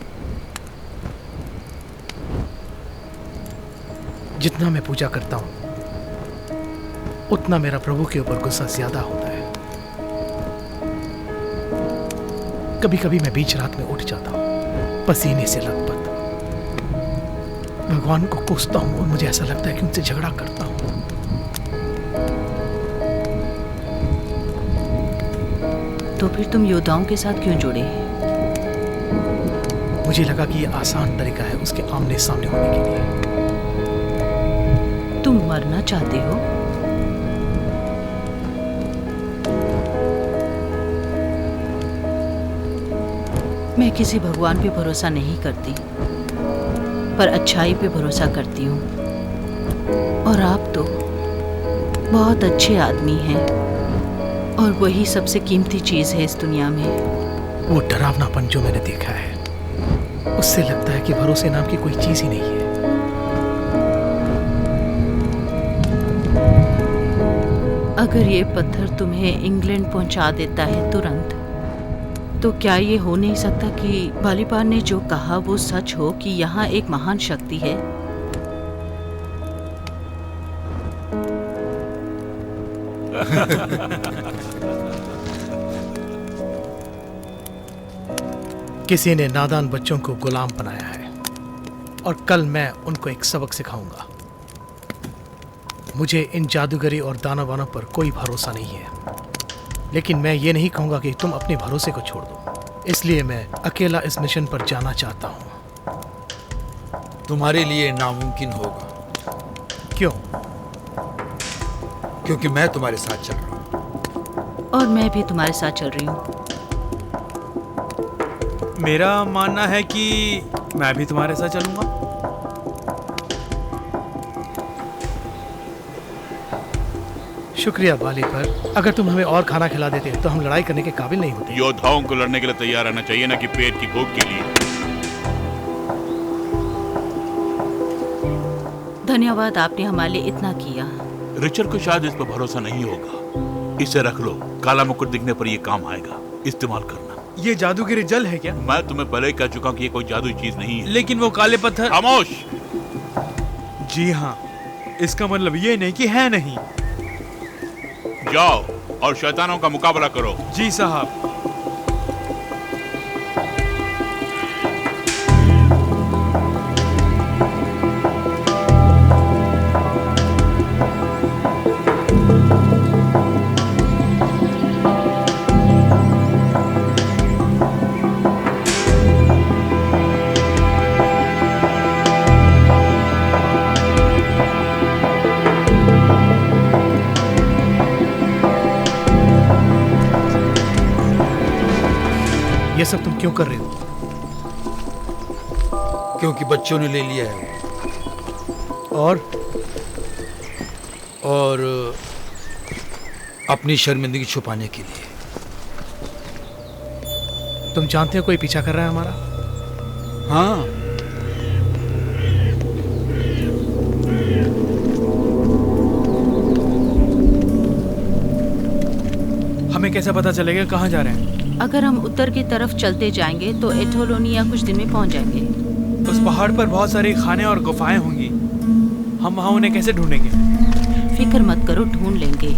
S2: जितना मैं पूजा करता हूं उतना मेरा प्रभु के ऊपर गुस्सा ज्यादा होता है। कभी कभी मैं बीच रात में उठ जाता हूं, पसीने से लथपथ। भगवान को कोसता हूं और मुझे ऐसा लगता है कि उनसे झगड़ा करता हूं।
S4: तो फिर तुम योद्धाओं के साथ क्यों जुड़े?
S2: मुझे लगा कि यह आसान तरीका है उसके आमने सामने होने के लिए।
S4: तुम मरना चाहते हो? मैं किसी भगवान पे भरोसा नहीं करती, पर अच्छाई पे भरोसा करती हूँ। और आप तो बहुत अच्छे आदमी हैं, और वही सबसे कीमती चीज़ है इस दुनिया में।
S2: वो डरावनापन जो मैंने देखा है, उससे लगता है कि भरोसे नाम की कोई चीज ही नहीं है।
S4: अगर ये पत्थर तुम्हें इंग्लैंड पहुंचा देता है तुरंत, तो क्या ये हो नहीं सकता कि बालीपार ने जो कहा वो सच हो कि यहाँ एक महान शक्ति है?
S2: किसी ने नादान बच्चों को गुलाम बनाया है, और कल मैं उनको एक सबक सिखाऊंगा। मुझे इन जादूगरी और दानवानों पर कोई भरोसा नहीं है, लेकिन मैं ये नहीं कहूंगा कि तुम अपने भरोसे को छोड़ दो। इसलिए मैं अकेला इस मिशन पर जाना चाहता हूं।
S6: तुम्हारे लिए नामुमकिन होगा।
S2: क्यों?
S6: क्योंकि मैं तुम्हारे साथ चल रहा हूँ।
S4: और मैं भी तुम्हारे साथ चल रही हूँ।
S3: मेरा मानना है कि मैं भी तुम्हारे साथ चलूंगा।
S2: शुक्रिया बाली, पर अगर तुम हमें और खाना खिला देते तो हम लड़ाई करने के काबिल नहीं होते।
S1: योद्धाओं को लड़ने के लिए तैयार रहना चाहिए, ना कि पेट की भूख के लिए।
S4: धन्यवाद, आपने हमारे लिए इतना किया।
S1: रिचर्ड को शायद इस पर भरोसा नहीं होगा। इसे रख लो, काला मुकुट दिखने पर ये काम आएगा, इस्तेमाल करना।
S3: ये जादूगिरी जल है क्या?
S1: मैं तुम्हें पहले ही कह चुका हूँ कि ये कोई जादुई चीज नहीं है।
S3: लेकिन वो काले पत्थर।
S1: खामोश।
S3: जी हाँ, इसका मतलब ये नहीं कि है नहीं।
S1: जाओ और शैतानों का मुकाबला करो।
S3: जी साहब।
S2: ये सब तुम क्यों कर रहे हो?
S6: क्योंकि बच्चों ने ले लिया है और अपनी शर्मिंदगी छुपाने के लिए।
S2: तुम जानते हो कोई पीछा कर रहा है हमारा?
S6: हाँ,
S3: हमें कैसे पता चलेगा कहाँ जा रहे हैं?
S4: अगर हम उत्तर की तरफ चलते जाएंगे तो एथोलोनिया कुछ दिन में पहुंच जाएंगे।
S3: उस पहाड़ पर बहुत सारे खाने और गुफाएं होंगी। हम वहाँ उन्हें कैसे ढूंढेंगे?
S4: फिक्र मत करो, ढूंढ लेंगे।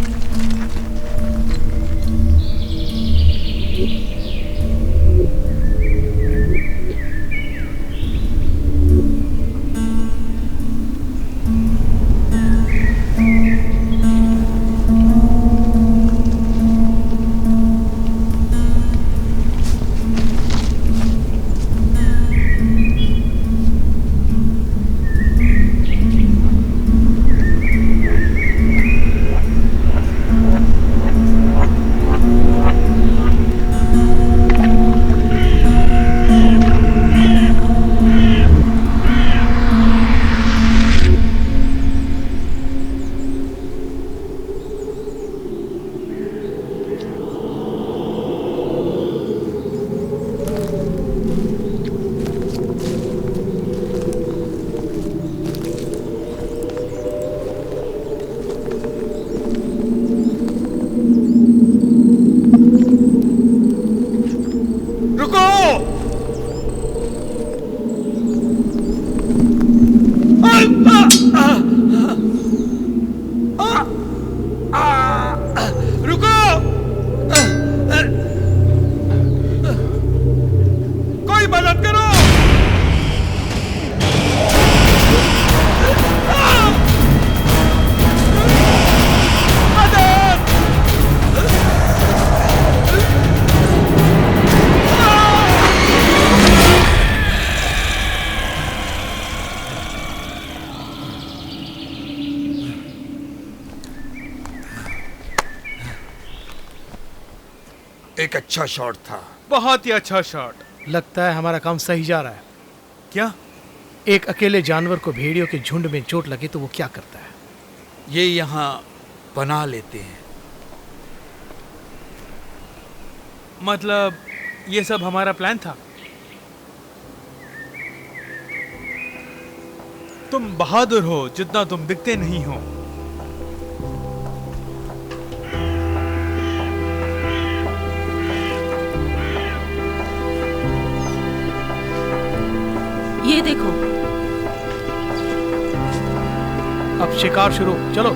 S6: एक अच्छा शॉट था।
S3: बहुत ही अच्छा शॉट।
S2: लगता है हमारा काम सही जा रहा है।
S3: क्या?
S2: एक अकेले जानवर को भेड़ियों के झुंड में चोट लगे तो वो क्या करता है?
S6: ये यहाँ पनाह लेते हैं।
S3: मतलब ये सब हमारा प्लान था? तुम बहादुर हो जितना तुम दिखते नहीं हो।
S4: ये देखो,
S2: अब शिकार शुरू, चलो।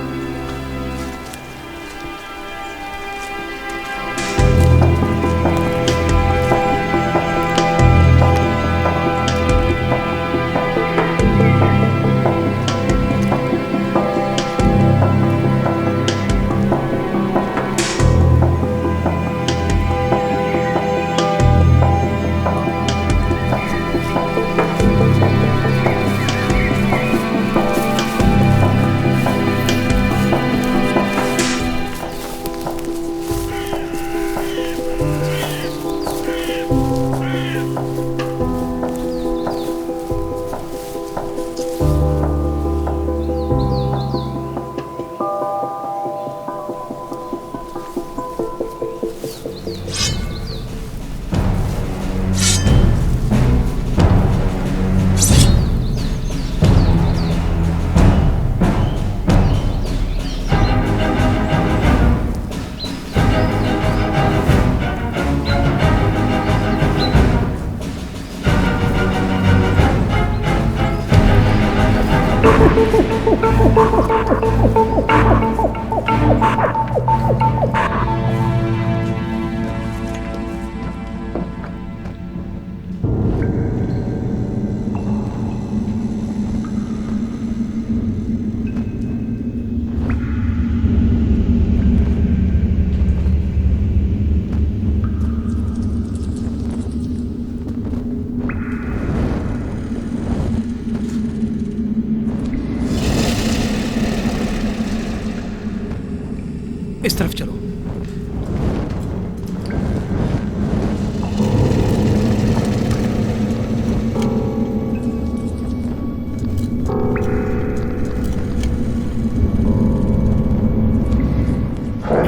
S2: इस तरफ चलो।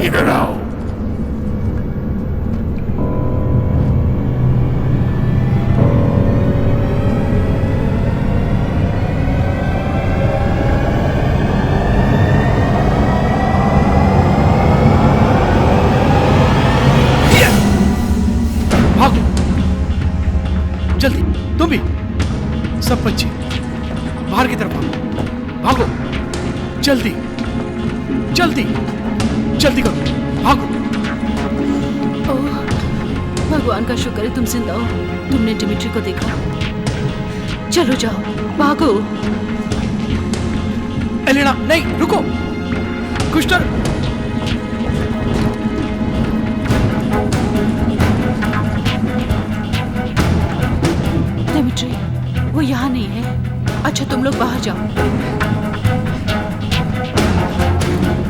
S1: इधर आओ।
S2: जल्दी, तुम भी, सब बच्चे बाहर की तरफ भागो, भागो, जल्दी जल्दी जल्दी करो, भागो।
S4: ओह, भगवान का शुक्र है तुम जिंदा हो। तुमने डिमिट्री को देखा। चलो जाओ, भागो।
S2: एलेना, नहीं, रुको। कुश्तर,
S4: डिमिट्री, वो यहाँ नहीं है। अच्छा, तुम लोग बाहर जाओ।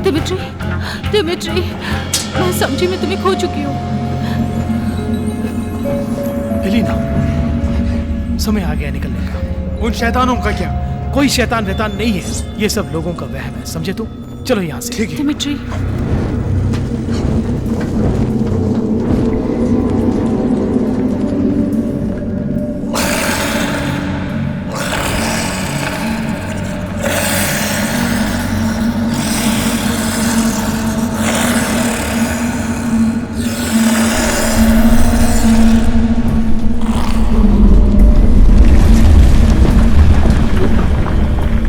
S4: डिमिट्री, डिमिट्री, मैं समझी मैं तुम्हें खो चुकी हूँ।
S2: एलेना, समय आ गया निकलने का। उन शैतानों का क्या? कोई शैतान वैतान नहीं है, ये सब लोगों का वहम है, समझे तुम? चलो यहाँ से। ठीक है
S4: डिमिट्री,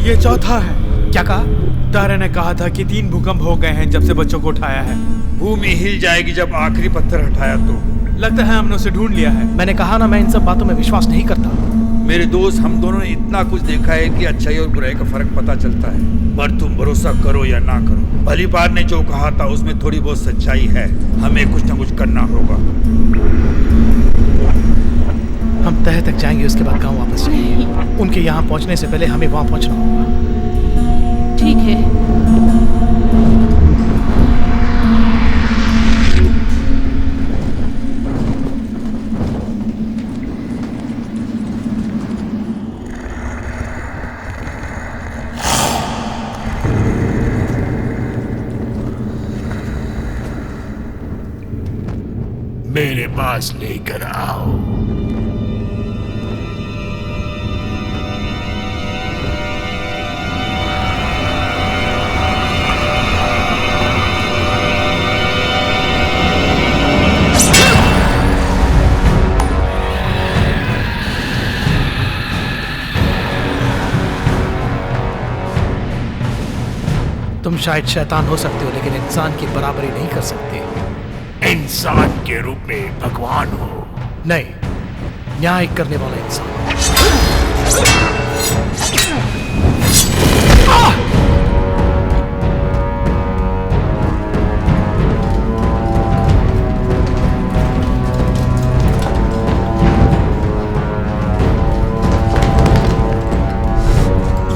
S3: ये चौथा है।
S2: क्या कहा?
S3: तारे ने कहा था कि 3 भूकंप हो गए हैं जब से बच्चों को उठाया है।
S6: भूमि हिल जाएगी जब आखिरी पत्थर हटाया तो।
S3: लगता है हमने उसे ढूंढ लिया है।
S2: मैंने कहा ना, मैं इन सब बातों में विश्वास नहीं करता।
S6: मेरे दोस्त, हम दोनों ने इतना कुछ देखा है कि अच्छाई और बुराई का फर्क पता चलता है। पर तुम भरोसा करो या ना करो, भलीपार ने जो कहा था उसमें थोड़ी बहुत सच्चाई है। हमें कुछ न कुछ करना होगा।
S2: हम तह तक जाएंगे, उसके बाद गांव वापस जाएंगे। उनके यहाँ पहुँचने से पहले हमें वहाँ पहुँचना होगा।
S4: ठीक है।
S7: मेरे पास लेकर आओ।
S2: तुम शायद शैतान हो सकते हो, लेकिन इंसान की बराबरी नहीं कर सकते।
S7: इंसान के रूप में भगवान हो।
S2: नहीं, न्याय करने वाला इंसान।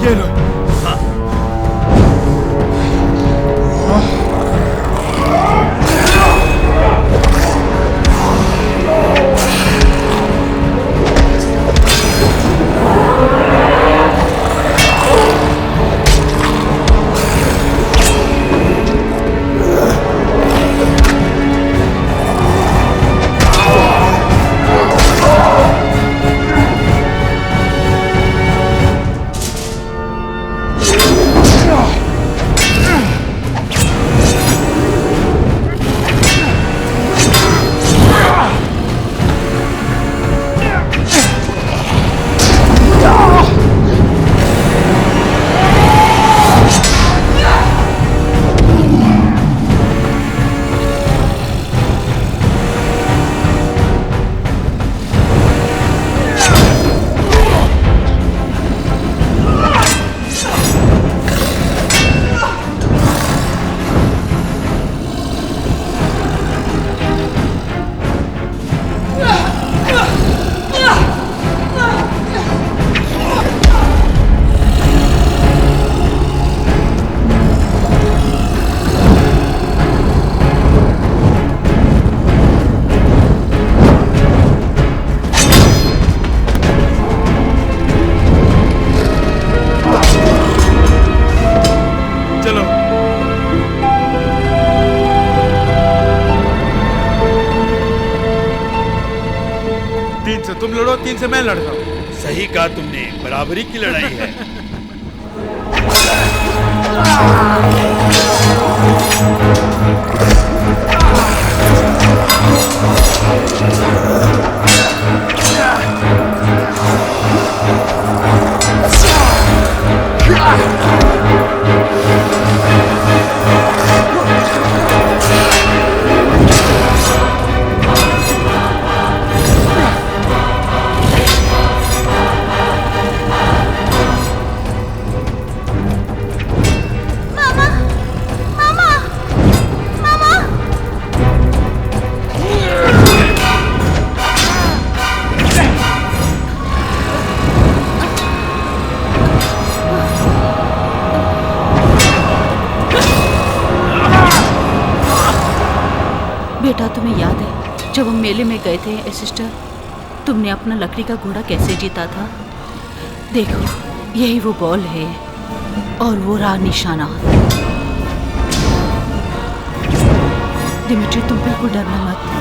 S3: ये लो। तुम लड़ो, 3 से मैं लड़ता हूँ।
S6: सही कहा तुमने, बराबरी की लड़ाई है।
S4: बेटा, तुम्हें याद है जब हम मेले में गए थे सिस्टर, तुमने अपना लकड़ी का घोड़ा कैसे जीता था? देखो, यही वो बॉल है और वो रहा निशाना। दिमित्री, तुम बिल्कुल डरना मत।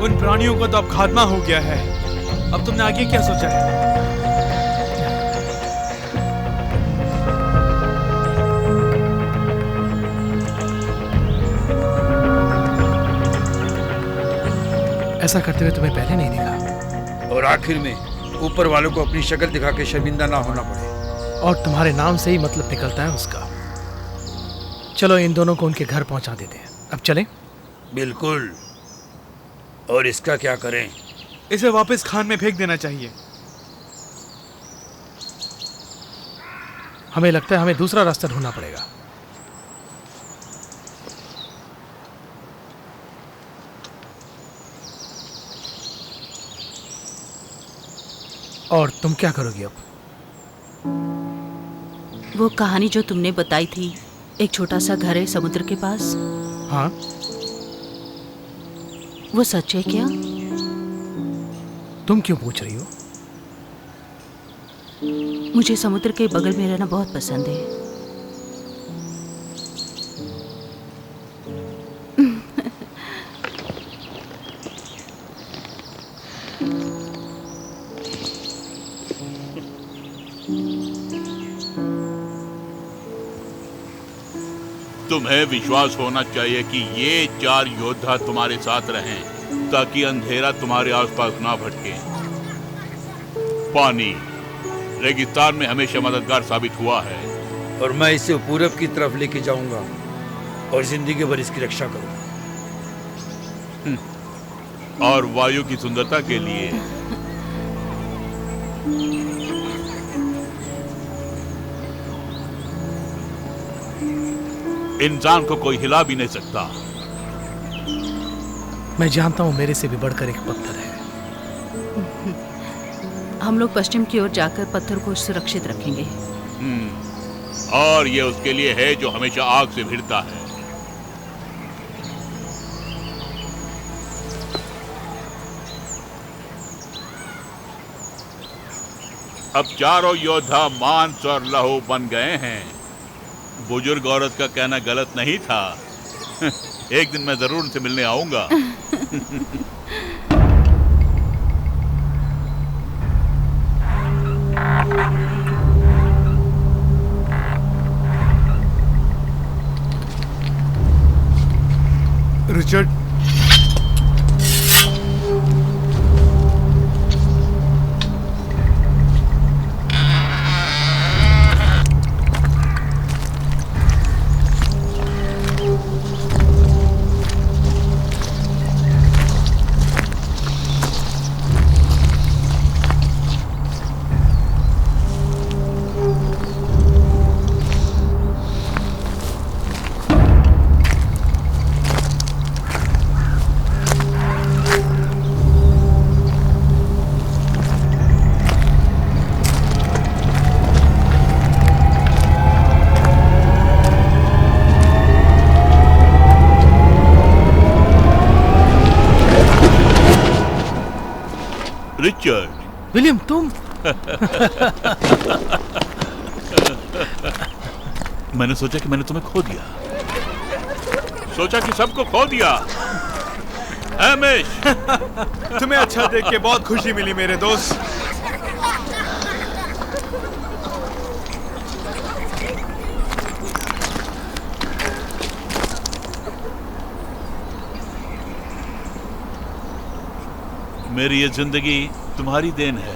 S3: उन प्राणियों को तो अब खात्मा हो गया है। अब तुमने आगे क्या सोचा है?
S2: ऐसा करते हुए तुम्हें पहले नहीं देखा।
S6: और आखिर में ऊपर वालों को अपनी शक्ल दिखा के शर्मिंदा ना होना पड़े।
S2: और तुम्हारे नाम से ही मतलब निकलता है उसका। चलो इन दोनों को उनके घर पहुंचा देते हैं। अब चलें?
S6: बिल्कुल। और इसका क्या करें?
S3: इसे वापस खान में फेंक देना चाहिए।
S2: हमें लगता है हमें दूसरा रास्ता ढूंढना पड़ेगा। और तुम क्या करोगी अब?
S4: वो कहानी जो तुमने बताई थी, एक छोटा सा घर है समुद्र के पास,
S2: हाँ,
S4: वो सच है क्या?
S2: तुम क्यों पूछ रही हो?
S4: मुझे समुद्र के बगल में रहना बहुत पसंद है।
S1: तुम्हें विश्वास होना चाहिए कि ये 4 योद्धा तुम्हारे साथ रहें ताकि अंधेरा तुम्हारे आसपास ना भटके। पानी रेगिस्तान में हमेशा मददगार साबित हुआ है।
S6: और मैं इसे पूरब की तरफ लेके जाऊंगा और जिंदगी भर इसकी रक्षा करूंगा।
S1: और वायु की सुंदरता के लिए इंसान को कोई हिला भी नहीं सकता।
S2: मैं जानता हूं मेरे से भी बढ़कर एक पत्थर है।
S4: हम लोग पश्चिम की ओर जाकर पत्थर को सुरक्षित रखेंगे।
S1: और ये उसके लिए है जो हमेशा आग से भिड़ता है। अब चारों योद्धा मांस और लहू बन गए हैं। बुजुर्ग औरत का कहना गलत नहीं था। एक दिन मैं जरूर उनसे मिलने आऊंगा।
S3: Richard,
S1: Richard.
S2: विलियम, तुम?
S1: मैंने सोचा कि मैंने तुम्हें खो दिया। सोचा कि सबको खो दिया। हैमिश।
S3: तुम्हें अच्छा देख के बहुत खुशी मिली मेरे दोस्त।
S1: मेरी ये जिंदगी तुम्हारी देन है।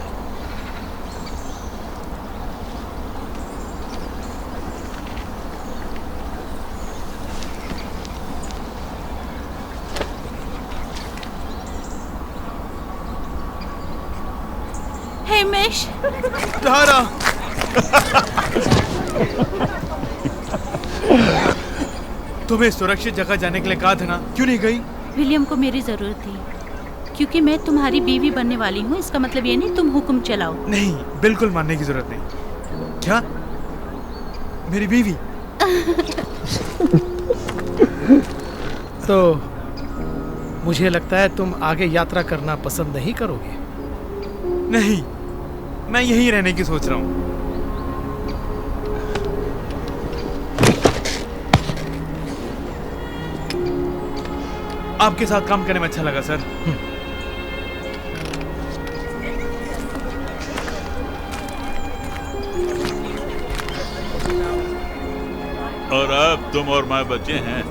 S5: हेमिश,
S3: तारा। तुम्हें सुरक्षित जगह जाने के लिए कहा था ना, क्यों नहीं गई?
S4: विलियम को मेरी जरूरत थी, क्योंकि मैं तुम्हारी बीवी बनने वाली हूँ। इसका मतलब ये नहीं तुम हुक्म चलाओ।
S3: नहीं, बिल्कुल मानने की जरूरत नहीं। क्या? मेरी बीवी?
S2: तो मुझे लगता है तुम आगे यात्रा करना पसंद नहीं करोगे।
S3: नहीं, मैं यहीं रहने की सोच रहा हूँ। आपके साथ काम करने में अच्छा लगा सर।
S1: और अब तुम और मैं बचे हैं।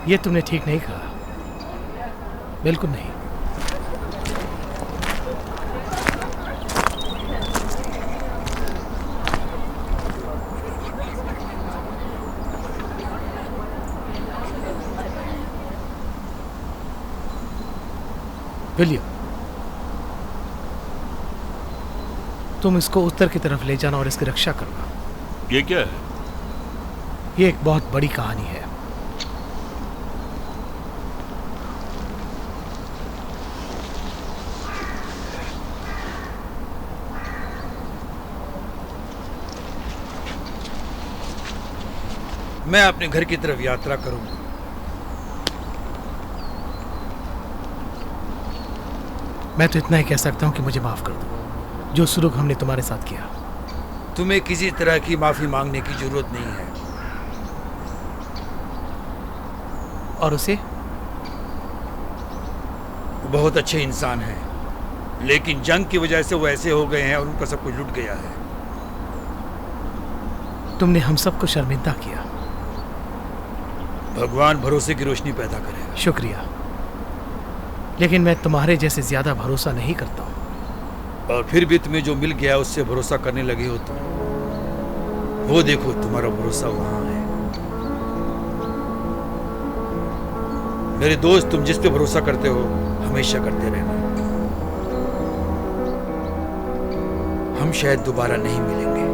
S2: ये तुमने ठीक नहीं कहा, बिल्कुल नहीं। विलियम, तुम इसको उत्तर की तरफ ले जाना और इसकी रक्षा करना।
S1: ये क्या है?
S2: ये एक बहुत बड़ी कहानी है।
S6: मैं अपने घर की तरफ यात्रा करूंगा।
S2: मैं तो इतना ही कह सकता हूं कि मुझे माफ कर दो, जो सुलूक हमने तुम्हारे साथ किया।
S6: तुम्हें किसी तरह की माफी मांगने की जरूरत नहीं है।
S2: और उसे?
S6: वो बहुत अच्छे इंसान हैं, लेकिन जंग की वजह से वो ऐसे हो गए हैं और उनका सब कुछ लुट गया है।
S2: तुमने हम सबको शर्मिंदा किया।
S6: भगवान भरोसे की रोशनी पैदा करे।
S2: शुक्रिया, लेकिन मैं तुम्हारे जैसे ज्यादा भरोसा नहीं करता हूं।
S6: और फिर भी तुम्हें जो मिल गया उससे भरोसा करने लगे हो तुम। वो देखो, तुम्हारा भरोसा वहां है। मेरे दोस्त, तुम जिस पे भरोसा करते हो हमेशा करते रहना। हम शायद दोबारा नहीं मिलेंगे।